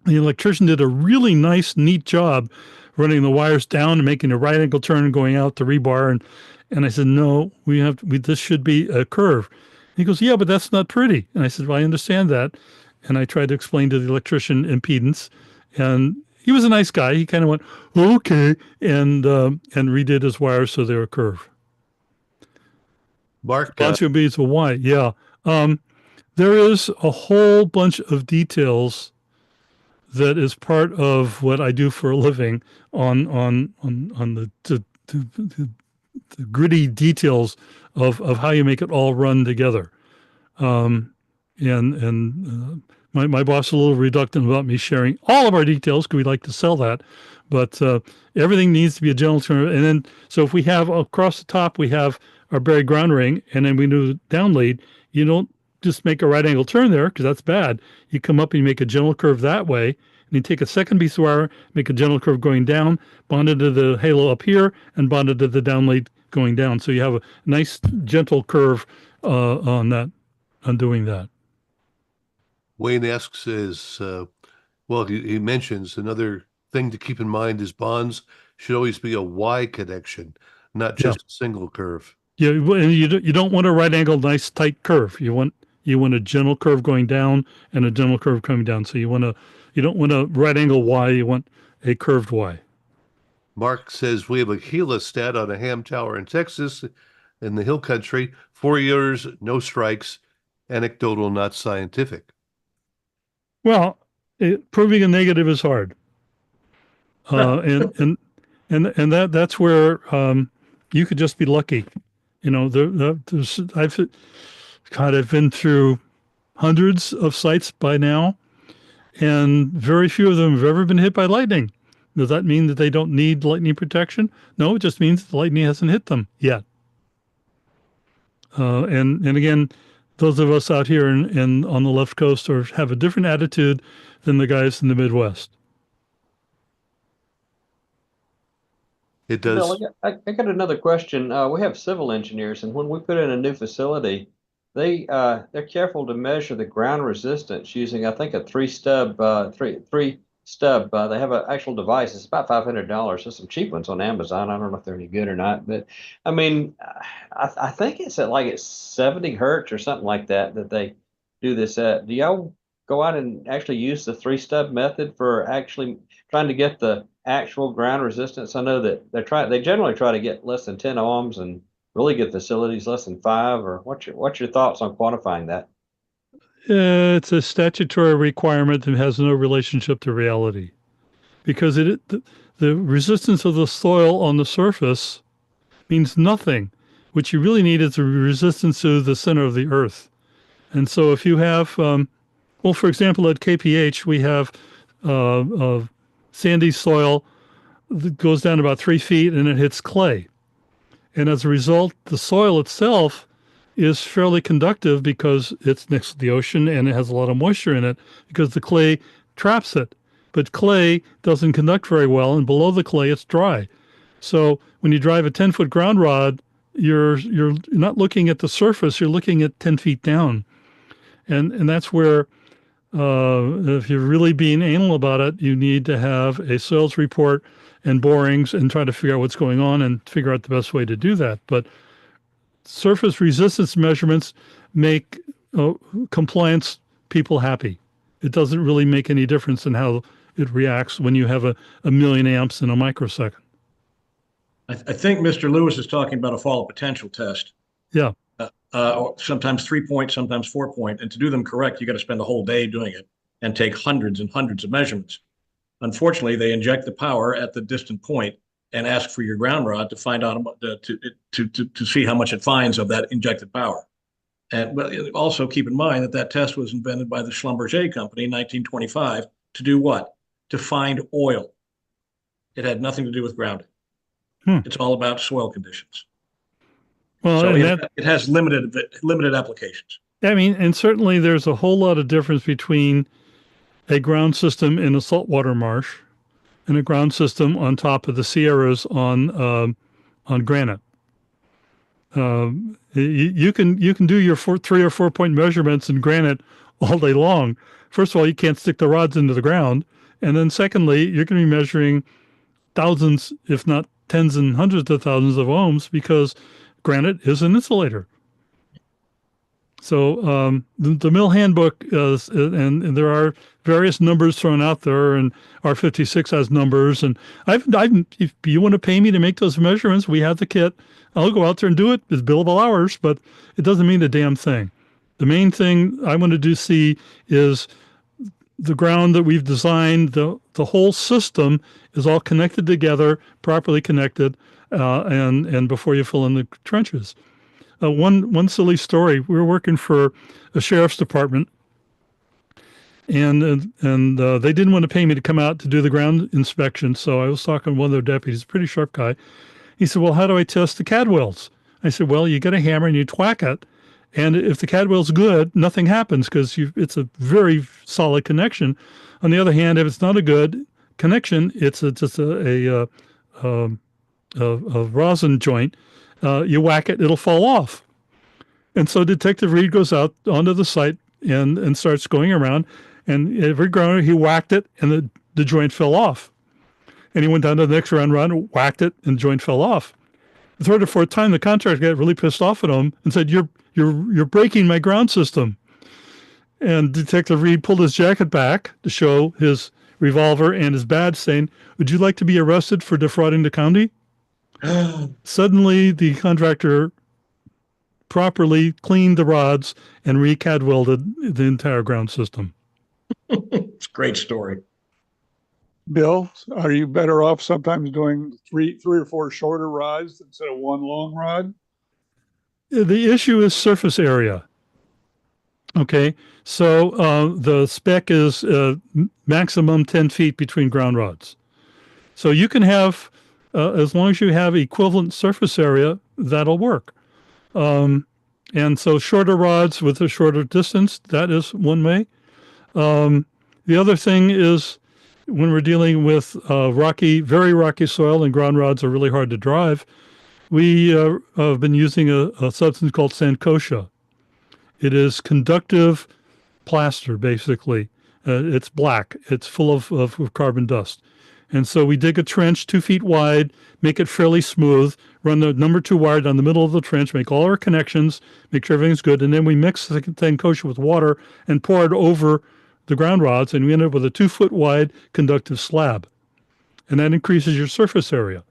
The electrician did a really nice, neat job running the wires down and making a right angle turn and going out the rebar. And I said, no, this should be a curve. He goes, yeah, but that's not pretty. And I said, well, I understand that. And I tried to explain to the electrician impedance, and he was a nice guy. He kind of went, okay, and redid his wires so they were curved. Mark, Lots of beads of why, yeah. There is a whole bunch of details that is part of what I do for a living on the gritty details of how you make it all run together. My boss is a little reluctant about me sharing all of our details because we like to sell that, but everything needs to be a general term. And then, so if we have across the top, we have our buried ground ring, and then we do down lead, you don't just make a right angle turn there because that's bad. You come up and you make a gentle curve that way, and you take a second piece of wire, make a gentle curve going down, bonded to the halo up here, and bonded to the down lead going down. So you have a nice gentle curve on doing that. Wayne asks well, he mentions another thing to keep in mind is bonds should always be a Y connection, not Yeah. just a single curve. Yeah, and you don't want a right angle, nice tight curve. You want a gentle curve going down and a gentle curve coming down. So you don't want a right angle Y. You want a curved Y. Mark says we have a helostat on a ham tower in Texas, in the hill country. 4 years, no strikes. Anecdotal, not scientific. Well, proving a negative is hard, and that's where you could just be lucky. You know, I've been through hundreds of sites by now, and very few of them have ever been hit by lightning. Does that mean that they don't need lightning protection? No, it just means the lightning hasn't hit them yet. And again, those of us out here in on the left coast have a different attitude than the guys in the Midwest. It does. Bill, I got another question. We have civil engineers, and when we put in a new facility, they're careful to measure the ground resistance using, I think, a three stub. They have an actual device. It's about $500. There's some cheap ones on Amazon. I don't know if they're any good or not, but I mean, I think it's 70 hertz or something like that they do this at. Do y'all go out and actually use the three stub method for actually trying to get the actual ground resistance? I know that they generally try to get less than 10 ohms and really good facilities less than 5. Or what's your thoughts on quantifying that? It's a statutory requirement that has no relationship to reality, because the resistance of the soil on the surface means nothing. What you really need is a resistance to the center of the earth. And so if you have, for example, at KPH, we have sandy soil that goes down about 3 feet and it hits clay. And as a result, the soil itself is fairly conductive because it's next to the ocean and it has a lot of moisture in it because the clay traps it. But clay doesn't conduct very well, and below the clay, it's dry. So when you drive a 10-foot ground rod, you're not looking at the surface, you're looking at 10 feet down. And that's where, if you're really being anal about it, you need to have a soils report and borings and try to figure out what's going on and figure out the best way to do that. But surface resistance measurements make compliance people happy. It doesn't really make any difference in how it reacts when you have a million amps in a microsecond. I think Mr. Lewis is talking about a fault potential test. Yeah. Or sometimes 3-point, sometimes 4-point. And to do them correct, you got to spend the whole day doing it and take hundreds and hundreds of measurements. Unfortunately, they inject the power at the distant point and ask for your ground rod to find out to see how much it finds of that injected power. And but also keep in mind that test was invented by the Schlumberger Company in 1925 to do what? To find oil. It had nothing to do with grounding. It's all about soil conditions. Well, So and that, it has limited applications. I mean, and certainly there's a whole lot of difference between a ground system in a saltwater marsh and a ground system on top of the Sierras on granite. You can do your 3 or 4 point measurements in granite all day long. First of all, you can't stick the rods into the ground, and then secondly, you're going to be measuring thousands, if not tens and hundreds of thousands of ohms because granite is an insulator. So the mill handbook and there are various numbers thrown out there, and R56 has numbers. And if you want to pay me to make those measurements, we have the kit. I'll go out there and do it. It's billable hours, but it doesn't mean a damn thing. The main thing I want to see is the ground that we've designed. The whole system is all connected together, properly connected, and before you fill in the trenches. One silly story. We were working for a sheriff's department, and they didn't want to pay me to come out to do the ground inspection. So I was talking to one of their deputies, a pretty sharp guy. He said, "Well, how do I test the Cadwells?" I said, "Well, you get a hammer and you thwack it, and if the Cadwell's good, nothing happens because it's a very solid connection. On the other hand, if it's not a good connection, it's just a rosin joint. You whack it, it'll fall off." And so Detective Reed goes out onto the site and starts going around, and every ground he whacked it, and the joint fell off. And he went down to the next round, whacked it, and the joint fell off. The third or fourth time, the contractor got really pissed off at him and said, "You're breaking my ground system." And Detective Reed pulled his jacket back to show his revolver and his badge, saying, "Would you like to be arrested for defrauding the county?" Suddenly, the contractor properly cleaned the rods and re-cadwelded the entire ground system. It's a great story. Bill, are you better off sometimes doing three or four shorter rods instead of one long rod? The issue is surface area. Okay, so the spec is maximum 10 feet between ground rods. So you can have, as long as you have equivalent surface area, that'll work. And so shorter rods with a shorter distance, that is one way. The other thing is when we're dealing with very rocky soil and ground rods are really hard to drive, we have been using a substance called Sandcotia. It is conductive plaster, basically. It's black. It's full of carbon dust. And so we dig a trench 2 feet wide, make it fairly smooth, run the number 2 wire down the middle of the trench, make all our connections, make sure everything's good, and then we mix the Sandcotia with water and pour it over the ground rods, and we end up with a 2 foot wide conductive slab. And that increases your surface area.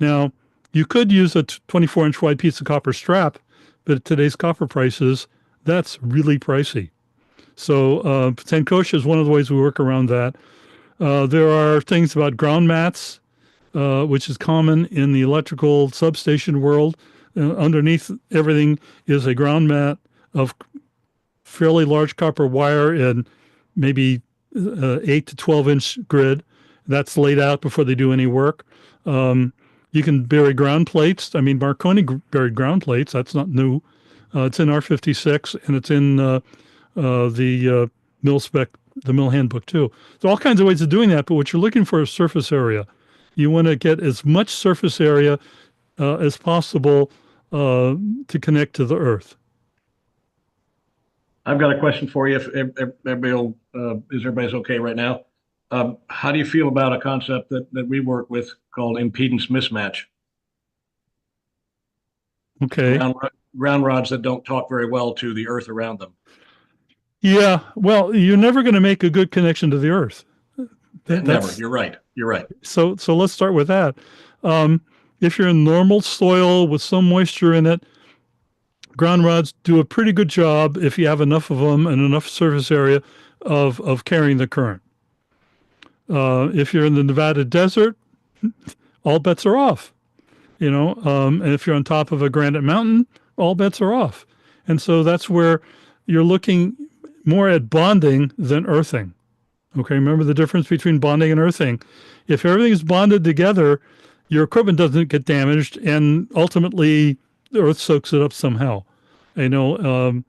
Now, you could use a 24-inch wide piece of copper strap, but at today's copper prices, that's really pricey. So Sandcotia is one of the ways we work around that. There are things about ground mats, which is common in the electrical substation world. Underneath everything is a ground mat of fairly large copper wire and maybe 8 to 12-inch grid. That's laid out before they do any work. You can bury ground plates. I mean, Marconi buried ground plates. That's not new. It's in R56, and it's in the mill spec, the mill handbook too. There are all kinds of ways of doing that, but what you're looking for is surface area. You want to get as much surface area as possible to connect to the earth. I've got a question for you. If everybody's okay right now. How do you feel about a concept that we work with called impedance mismatch? Okay. Ground rods that don't talk very well to the earth around them. Yeah. Well, you're never going to make a good connection to the earth. Never. You're right. You're right. So let's start with that. If you're in normal soil with some moisture in it, ground rods do a pretty good job if you have enough of them and enough surface area of carrying the current. If you're in the Nevada desert, all bets are off. And if you're on top of a granite mountain, all bets are off. And so that's where you're looking more at bonding than earthing. Okay, remember the difference between bonding and earthing. If everything is bonded together, your equipment doesn't get damaged, and ultimately the Earth soaks it up somehow. I know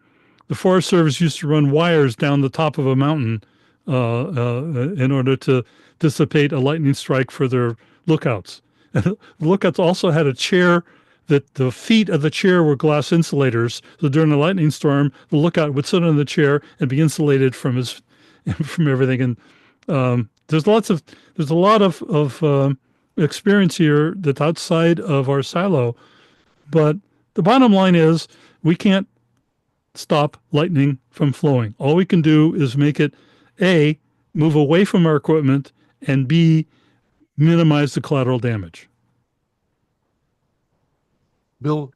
the Forest Service used to run wires down the top of a mountain in order to dissipate a lightning strike for their lookouts. And the lookouts also had a chair that the feet of the chair were glass insulators. So during a lightning storm, the lookout would sit on the chair and be insulated from his from everything. And there's a lot of experience here that's outside of our silo. But the bottom line is we can't stop lightning from flowing. All we can do is make it A, move away from our equipment, and B, minimize the collateral damage. Bill,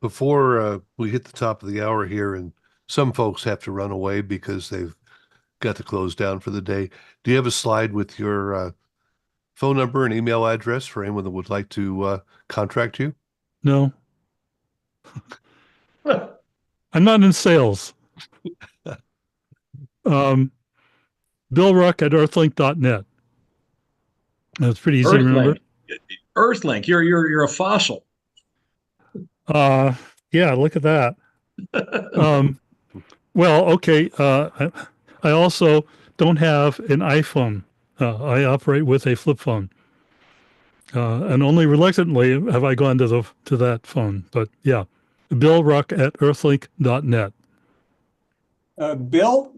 before we hit the top of the hour here, and some folks have to run away because they've got to close down for the day, do you have a slide with your phone number and email address for anyone that would like to contract you? No. I'm not in sales. Bill Ruck at earthlink.net. That's pretty easy to remember. Earthlink, you're a fossil. Yeah, look at that. Well, okay. I also don't have an iPhone. I operate with a flip phone. And only reluctantly have I gone to that phone. But yeah, Bill Ruck at earthlink.net. Bill,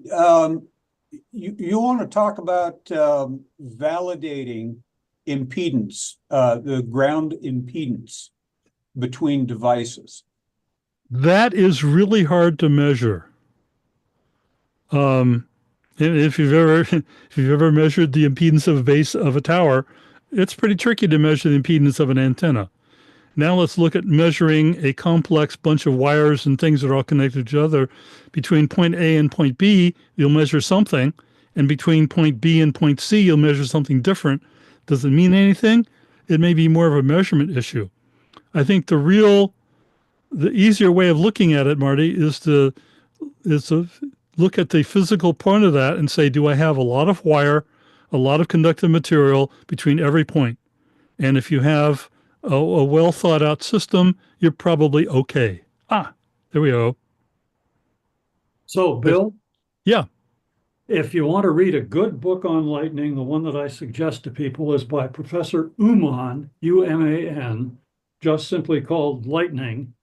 you want to talk about validating impedance, the ground impedance between devices. That is really hard to measure. If you've ever measured the impedance of a base of a tower, it's pretty tricky to measure the impedance of an antenna. Now let's look at measuring a complex bunch of wires and things that are all connected to each other. Between point A and point B, you'll measure something, and between point B and point C, you'll measure something different. Does it mean anything? It may be more of a measurement issue. I think the easier way of looking at it, Marty, is to look at the physical point of that and say, do I have a lot of wire, a lot of conductive material between every point? And if you have a well thought out system, you're probably okay. There we go. So, Bill? Yeah. If you want to read a good book on lightning, the one that I suggest to people is by Professor Uman, U-M-A-N, just simply called Lightning.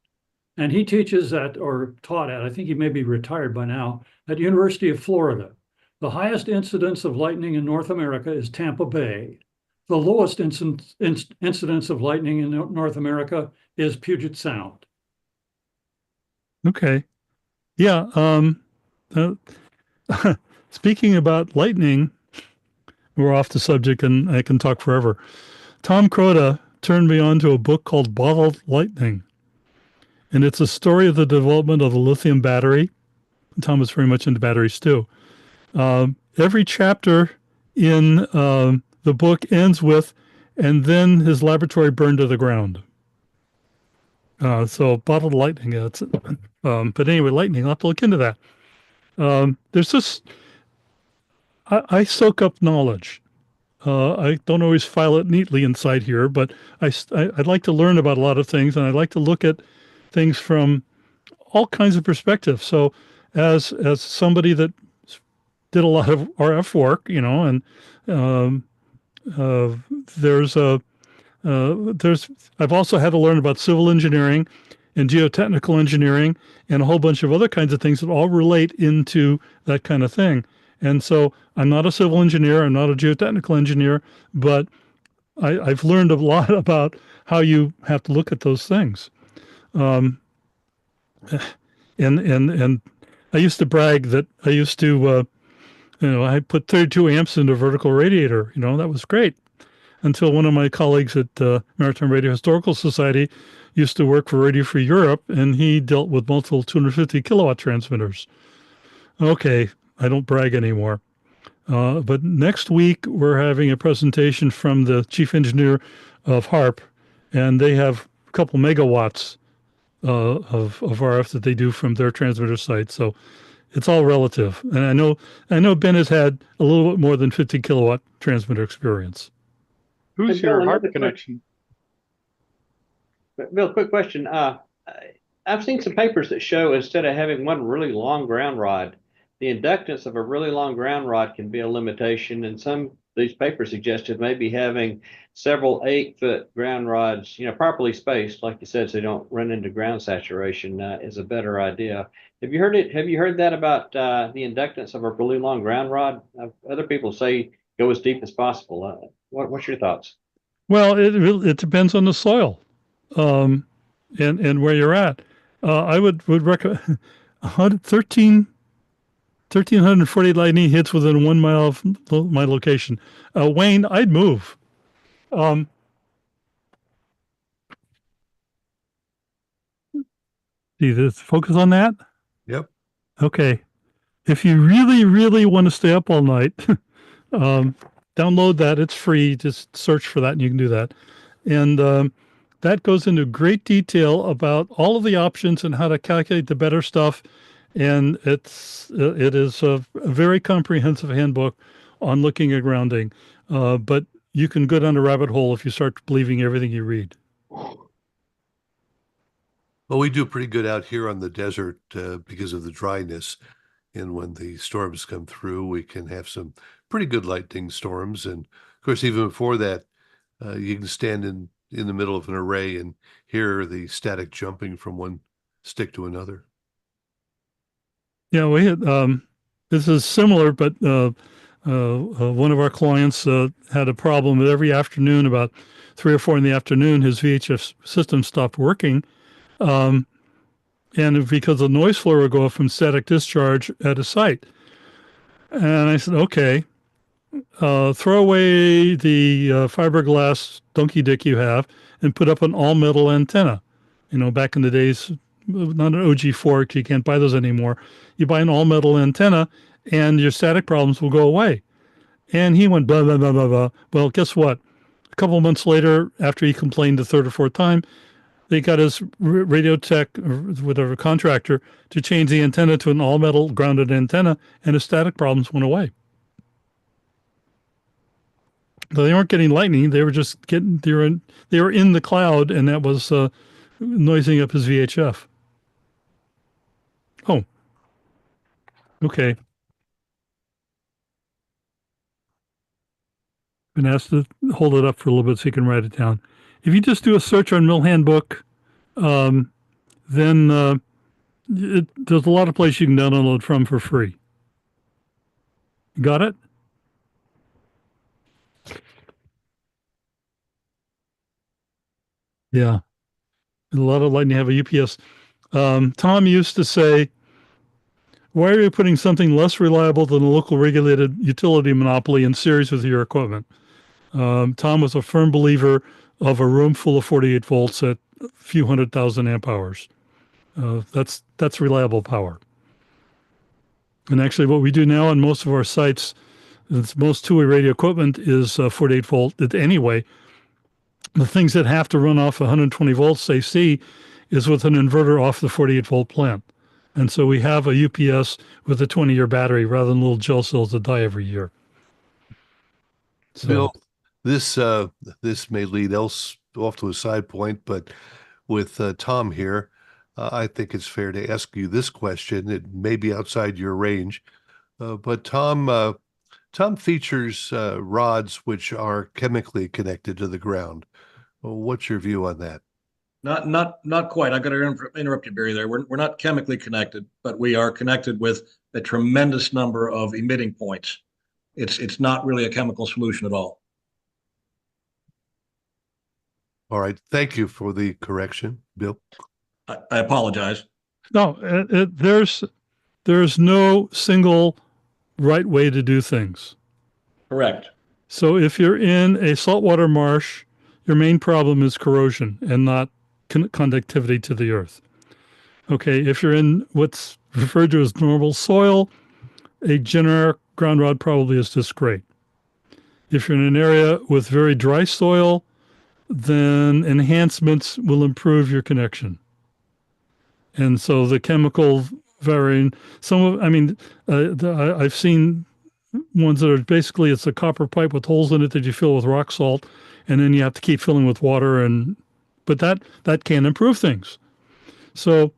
And he teaches at, or taught at, I think he may be retired by now, at University of Florida. The highest incidence of lightning in North America is Tampa Bay. The lowest incidence of lightning in North America is Puget Sound. Okay. Yeah. Speaking about lightning, we're off the subject and I can talk forever. Tom Croda turned me on to a book called Bottled Lightning. And it's a story of the development of the lithium battery. Tom was very much into batteries too. Every chapter in the book ends with, and then his laboratory burned to the ground. So bottled lightning. But anyway, lightning, I'll have to look into that. There's this, I soak up knowledge. I don't always file it neatly inside here, but I'd like to learn about a lot of things, and I'd like to look at things from all kinds of perspectives. So as somebody that did a lot of RF work, and I've also had to learn about civil engineering and geotechnical engineering and a whole bunch of other kinds of things that all relate into that kind of thing. And so I'm not a civil engineer, I'm not a geotechnical engineer, but I've learned a lot about how you have to look at those things. And I used to brag that I used to, I put 32 amps into a vertical radiator. That was great. Until one of my colleagues at Maritime Radio Historical Society used to work for Radio Free Europe, and he dealt with multiple 250 kilowatt transmitters. Okay, I don't brag anymore. But next week, we're having a presentation from the chief engineer of HARP, and they have a couple megawatts of RF that they do from their transmitter site. So it's all relative. And I know Ben has had a little bit more than 50 kilowatt transmitter experience. Who's Hey, Bill, your HARP another connection? Bill, quick question. I've seen some papers that show instead of having one really long ground rod, the inductance of a really long ground rod can be a limitation. And some of these papers suggested maybe having several 8-foot ground rods, properly spaced, like you said, so they don't run into ground saturation, is a better idea. Have you heard it? Have you heard that about the inductance of a really long ground rod? Other people say go as deep as possible. What's your thoughts? Well, it depends on the soil, um, and where you're at. I would recommend 1,340 lightning hits within 1 mile of my location. Wayne, I'd move. Um, see, this focus on that. Yep. Okay. If you really, really want to stay up all night, download that. It's free. Just search for that and you can do that. And that goes into great detail about all of the options and how to calculate the better stuff. And it is a very comprehensive handbook on looking at grounding. But you can go down a rabbit hole if you start believing everything you read. Well, we do pretty good out here on the desert because of the dryness. And when the storms come through, we can have some pretty good lightning storms. And of course, even before that, you can stand in the middle of an array and hear the static jumping from one stick to another. Yeah, we had this is similar, but one of our clients had a problem with every afternoon, about 3 or 4 in the afternoon, his VHF system stopped working. And because the noise floor would go off from static discharge at a site. And I said, okay, throw away the fiberglass donkey dick you have and put up an all metal antenna. Back in the days, not an OG4, you can't buy those anymore. You buy an all metal antenna and your static problems will go away. And he went blah, blah, blah, blah, blah. Well, guess what? A couple of months later, after he complained the third or fourth time, they got his radio tech or whatever contractor to change the antenna to an all metal grounded antenna, and his static problems went away. So they weren't getting lightning; they were just getting they were in the cloud, and that was noising up his VHF. Oh, okay. Been asked to hold it up for a little bit so you can write it down. If you just do a search on Mill Handbook, then there's a lot of places you can download from for free. Got it? Yeah. A lot of lightning have a UPS. Tom used to say, why are you putting something less reliable than a local regulated utility monopoly in series with your equipment? Tom was a firm believer of a room full of 48 volts at a few 100,000 amp hours. That's reliable power. And actually what we do now on most of our sites, most two-way radio equipment is 48 volt anyway. The things that have to run off 120 volts AC is with an inverter off the 48 volt plant. And so we have a UPS with a 20-year battery rather than little gel cells that die every year. So, Bill, this may lead off to a side point, but with Tom here, I think it's fair to ask you this question. It may be outside your range, but Tom features rods which are chemically connected to the ground. Well, what's your view on that? Not quite. I got to interrupt you, Barry. There, we're not chemically connected, but we are connected with a tremendous number of emitting points. It's not really a chemical solution at all. All right. Thank you for the correction, Bill. I apologize. no, there's no single right way to do things. Correct. So if you're in a saltwater marsh, your main problem is corrosion and not conductivity to the earth. Okay, if you're in what's referred to as normal soil, a generic ground rod probably is just great. If you're in an area with very dry soil, then enhancements will improve your connection. And so the chemical varying, I've seen ones that are basically it's a copper pipe with holes in it that you fill with rock salt, and then you have to keep filling with water. But that can improve things. So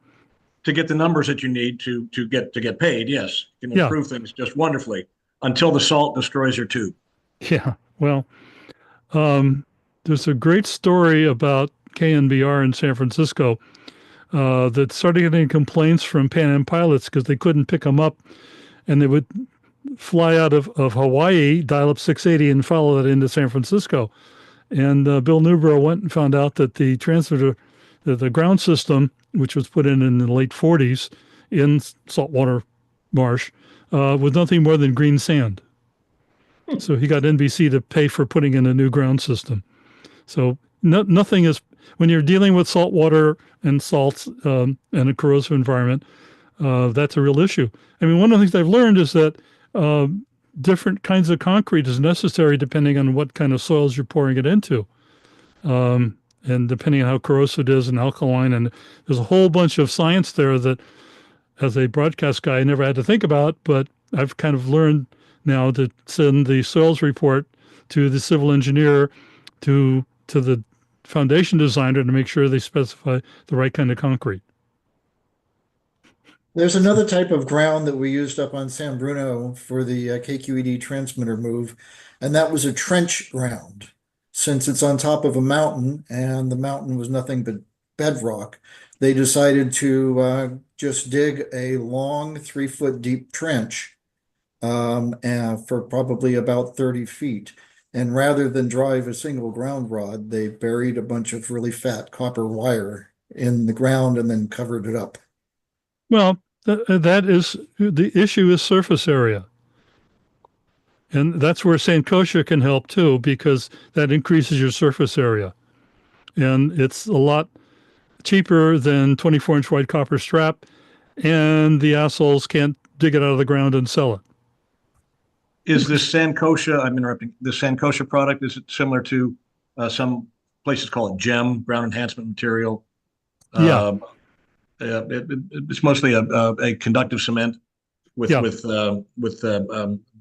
To get the numbers that you need to get paid, yes, you can yeah, improve things just wonderfully until the salt destroys your tube. yeah. Well, there's a great story about KNBR in San Francisco that started getting complaints from Pan Am pilots because they couldn't pick them up, and they would fly out of Hawaii, dial up 680, and follow that into San Francisco. And Bill Newborough went and found out that the transmitter, the ground system, which was put in the late 40s in saltwater marsh, was nothing more than green sand. So he got NBC to pay for putting in a new ground system. So nothing is, when you're dealing with salt water and salts and a corrosive environment, that's a real issue. I mean, one of the things I've learned is that uh, different kinds of concrete is necessary depending on what kind of soils you're pouring it into. And depending on how corrosive it is and alkaline. And there's a whole bunch of science there that, as a broadcast guy, I never had to think about, but I've kind of learned now to send the soils report to the civil engineer, to the foundation designer to make sure they specify the right kind of concrete. There's another type of ground that we used up on San Bruno for the KQED transmitter move, and that was a trench ground. Since it's on top of a mountain and the mountain was nothing but bedrock, they decided to just dig a long 3 foot deep trench and for probably about 30 feet. And rather than drive a single ground rod, they buried a bunch of really fat copper wire in the ground and then covered it up. Well, that is the issue is surface area. And that's where St. Kosher can help too, because that increases your surface area. And it's a lot cheaper than 24-inch wide copper strap, and the assholes can't dig it out of the ground and sell it. Is this Sankosha, I'm interrupting, the Sankosha product, is it similar to some places call it GEM, ground enhancement material? Yeah. It's mostly a conductive cement with Yeah.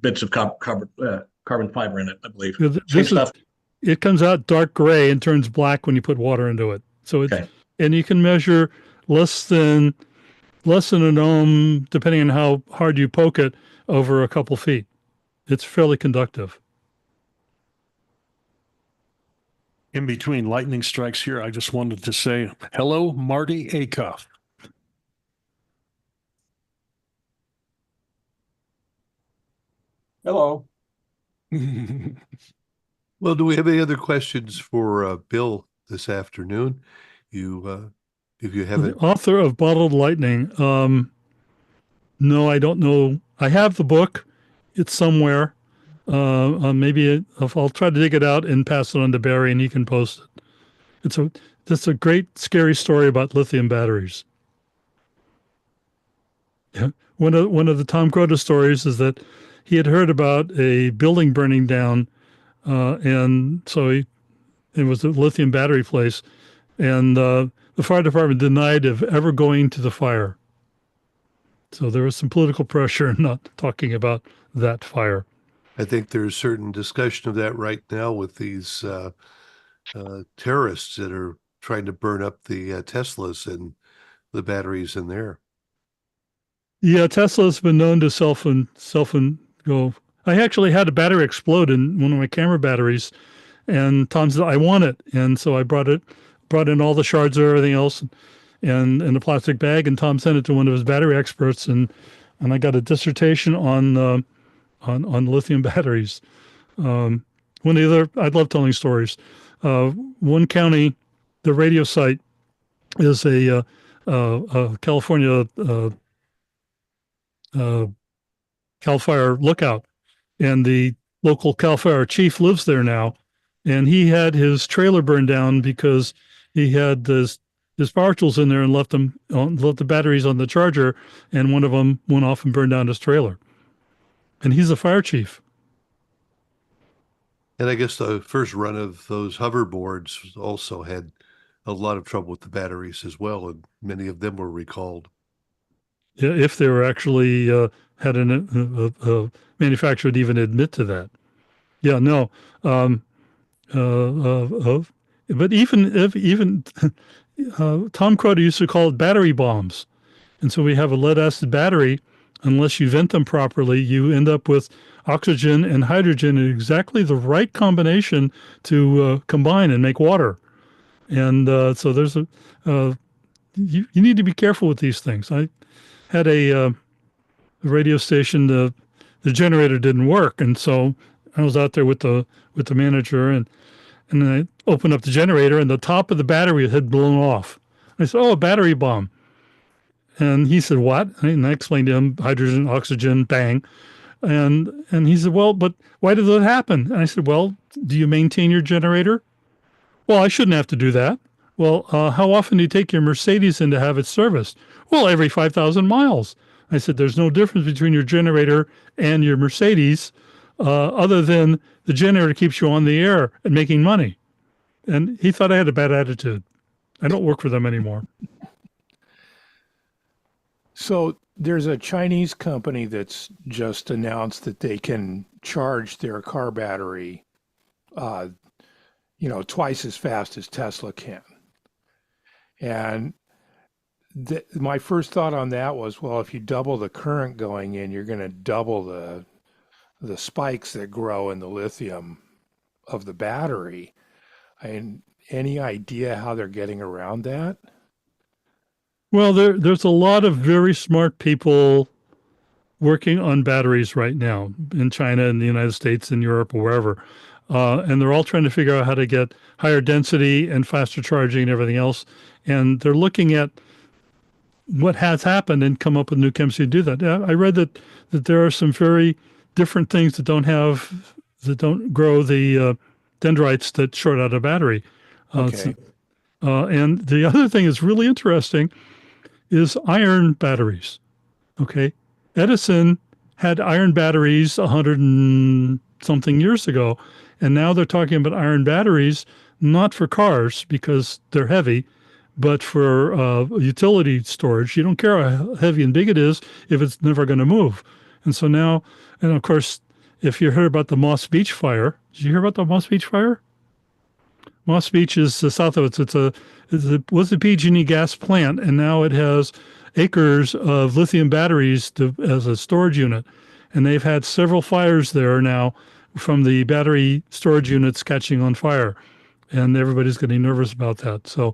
bits of carbon fiber in it, I believe. It comes out dark gray and turns black when you put water into it. So it's Okay. and you can measure less than an ohm, depending on how hard you poke it, over a couple feet. It's fairly conductive. In between lightning strikes here, I just wanted to say hello, Marty Acuff. Hello. Well, do we have any other questions for Bill this afternoon? If you The haven't, author of Bottled Lightning. No, I don't know. I have the book. It's somewhere. I'll try to dig it out and pass it on to Barry, and he can post it. It's a great, scary story about lithium batteries. Yeah. One of the Tom Crota stories is that he had heard about a building burning down, and so it was a lithium battery place, and the fire department denied of ever going to the fire. So there was some political pressure in not talking about that fire. I think there's certain discussion of that right now with these terrorists that are trying to burn up the Teslas and the batteries in there. Yeah, Tesla's been known to self and go. I actually had a battery explode in one of my camera batteries, and Tom said, "I want it," and so I brought in all the shards of everything else, and in a plastic bag, and Tom sent it to one of his battery experts, and I got a dissertation on lithium batteries. One of the other, I love telling stories. One county, the radio site is a California Cal Fire lookout, and the local Cal Fire chief lives there now, and he had his trailer burned down because he had his power tools in there and left the batteries on the charger, and one of them went off and burned down his trailer. And he's a fire chief. And I guess the first run of those hoverboards also had a lot of trouble with the batteries as well, and many of them were recalled. Yeah, if they were actually had a manufacturer would even admit to that. Yeah, no. But even Tom Crowder used to call it battery bombs. And so we have a lead acid battery. Unless you vent them properly, you end up with oxygen and hydrogen in exactly the right combination to combine and make water. And so there's you need to be careful with these things. I had a radio station, the generator didn't work, and so I was out there with the manager, and then I opened up the generator, and the top of the battery had blown off. I said, "Oh, a battery bomb." And he said, "What?" And I explained to him, hydrogen, oxygen, bang. And he said, "Well, but why did that happen?" And I said, "Well, do you maintain your generator?" "Well, I shouldn't have to do that." "Well, how often do you take your Mercedes in to have it serviced?" "Well, every 5,000 miles." I said, "There's no difference between your generator and your Mercedes, other than the generator keeps you on the air and making money." And he thought I had a bad attitude. I don't work for them anymore. So there's a Chinese company that's just announced that they can charge their car battery, uh, twice as fast as Tesla can. And my first thought on that was, well, if you double the current going in, you're going to double the spikes that grow in the lithium of the battery. And any idea how they're getting around that? Well, there's a lot of very smart people working on batteries right now in China and the United States and Europe or wherever. And they're all trying to figure out how to get higher density and faster charging and everything else. And they're looking at what has happened and come up with new chemistry to do that. I read that there are some very different things that don't grow the dendrites that short out a battery. Okay. And the other thing is really interesting is iron batteries. Okay. Edison had iron batteries 100 and something years ago. And now they're talking about iron batteries, not for cars because they're heavy, but for utility storage. You don't care how heavy and big it is if it's never going to move. And so now, and of course, if you heard about the Moss Beach fire, did you hear about the Moss Beach fire? Moss Beach is south of it. It was a PG&E gas plant, and now it has acres of lithium batteries as a storage unit. And they've had several fires there now from the battery storage units catching on fire. And everybody's getting nervous about that. So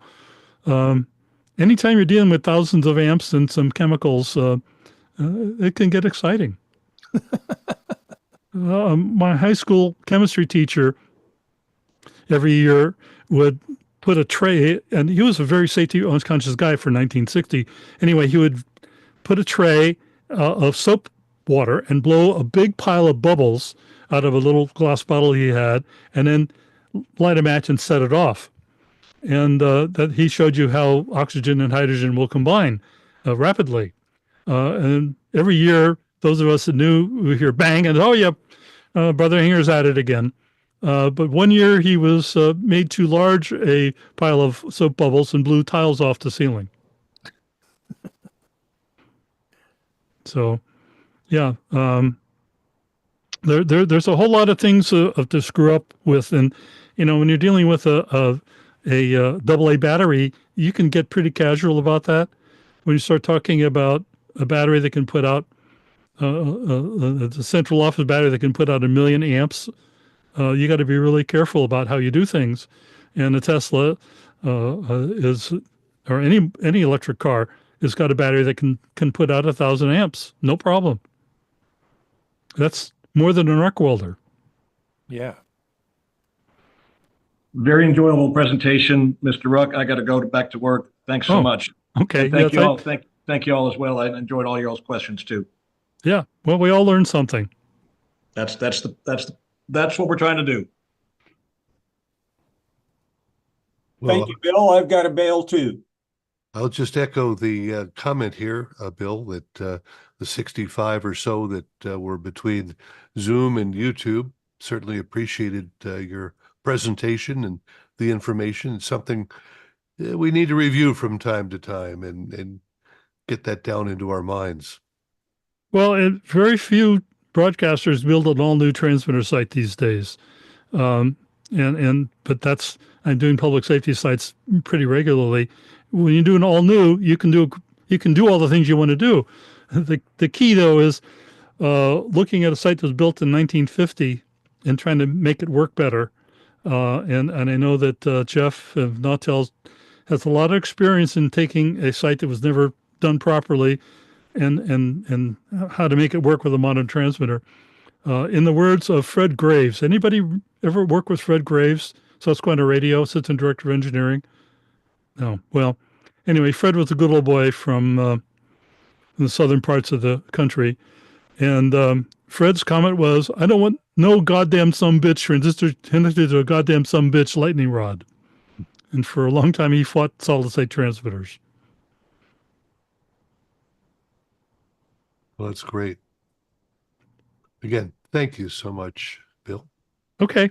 anytime you're dealing with thousands of amps and some chemicals, it can get exciting. My high school chemistry teacher every year would put a tray, and he was a very safety conscious guy for 1960. Anyway, he would put a tray of soap water and blow a big pile of bubbles out of a little glass bottle he had, and then light a match and set it off. And that he showed you how oxygen and hydrogen will combine rapidly. And every year, those of us that knew, we hear bang, and oh yeah, Brother Hanger's at it again. But one year he was made too large a pile of soap bubbles and blew tiles off the ceiling. So, yeah, there's a whole lot of things to screw up with, and when you're dealing with a AA battery, you can get pretty casual about that. When you start talking about a battery that can put out the central office battery that can put out 1,000,000 amps. You got to be really careful about how you do things. And a Tesla or any electric car has got a battery that can put out 1,000 amps, no problem. That's more than an arc welder. Yeah. Very enjoyable presentation, Mr. Ruck. I got to go back to work. Thanks so much. Okay. And thank you all. Thank you all as well. I enjoyed all your questions too. Yeah. Well, we all learned something. That's what we're trying to do. Thank you, Bill. I've got to bail too. I'll just echo the comment here, Bill, that the 65 or so that were between Zoom and YouTube certainly appreciated your presentation and the information. It's something we need to review from time to time and get that down into our minds. Well, very few broadcasters build an all-new transmitter site these days. But I'm doing public safety sites pretty regularly. When you do an all new, you can do all the things you want to do. The key though is looking at a site that was built in 1950 and trying to make it work better. And I know that Jeff of Nautel has a lot of experience in taking a site that was never done properly and how to make it work with a modern transmitter. In the words of Fred Graves, anybody ever work with Fred Graves, Susquehanna Radio, Assistant Director of Engineering? No. Well, anyway, Fred was a good old boy from the southern parts of the country. And Fred's comment was, I don't want no goddamn sumbitch transistor connected to a goddamn sumbitch lightning rod. And for a long time, he fought solid-state transmitters. Well, that's great. Again, thank you so much, Bill. Okay.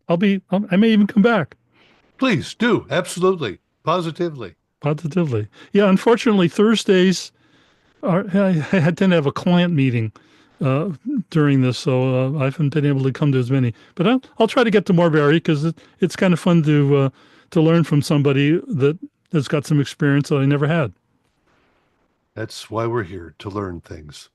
I may even come back. Please do. Absolutely. Positively. Positively. Yeah, unfortunately, Thursdays, I tend to have a client meeting during this, so I haven't been able to come to as many. But I'll try to get to more, Barry, because it's kind of fun to learn from somebody that's got some experience that I never had. That's why we're here, to learn things.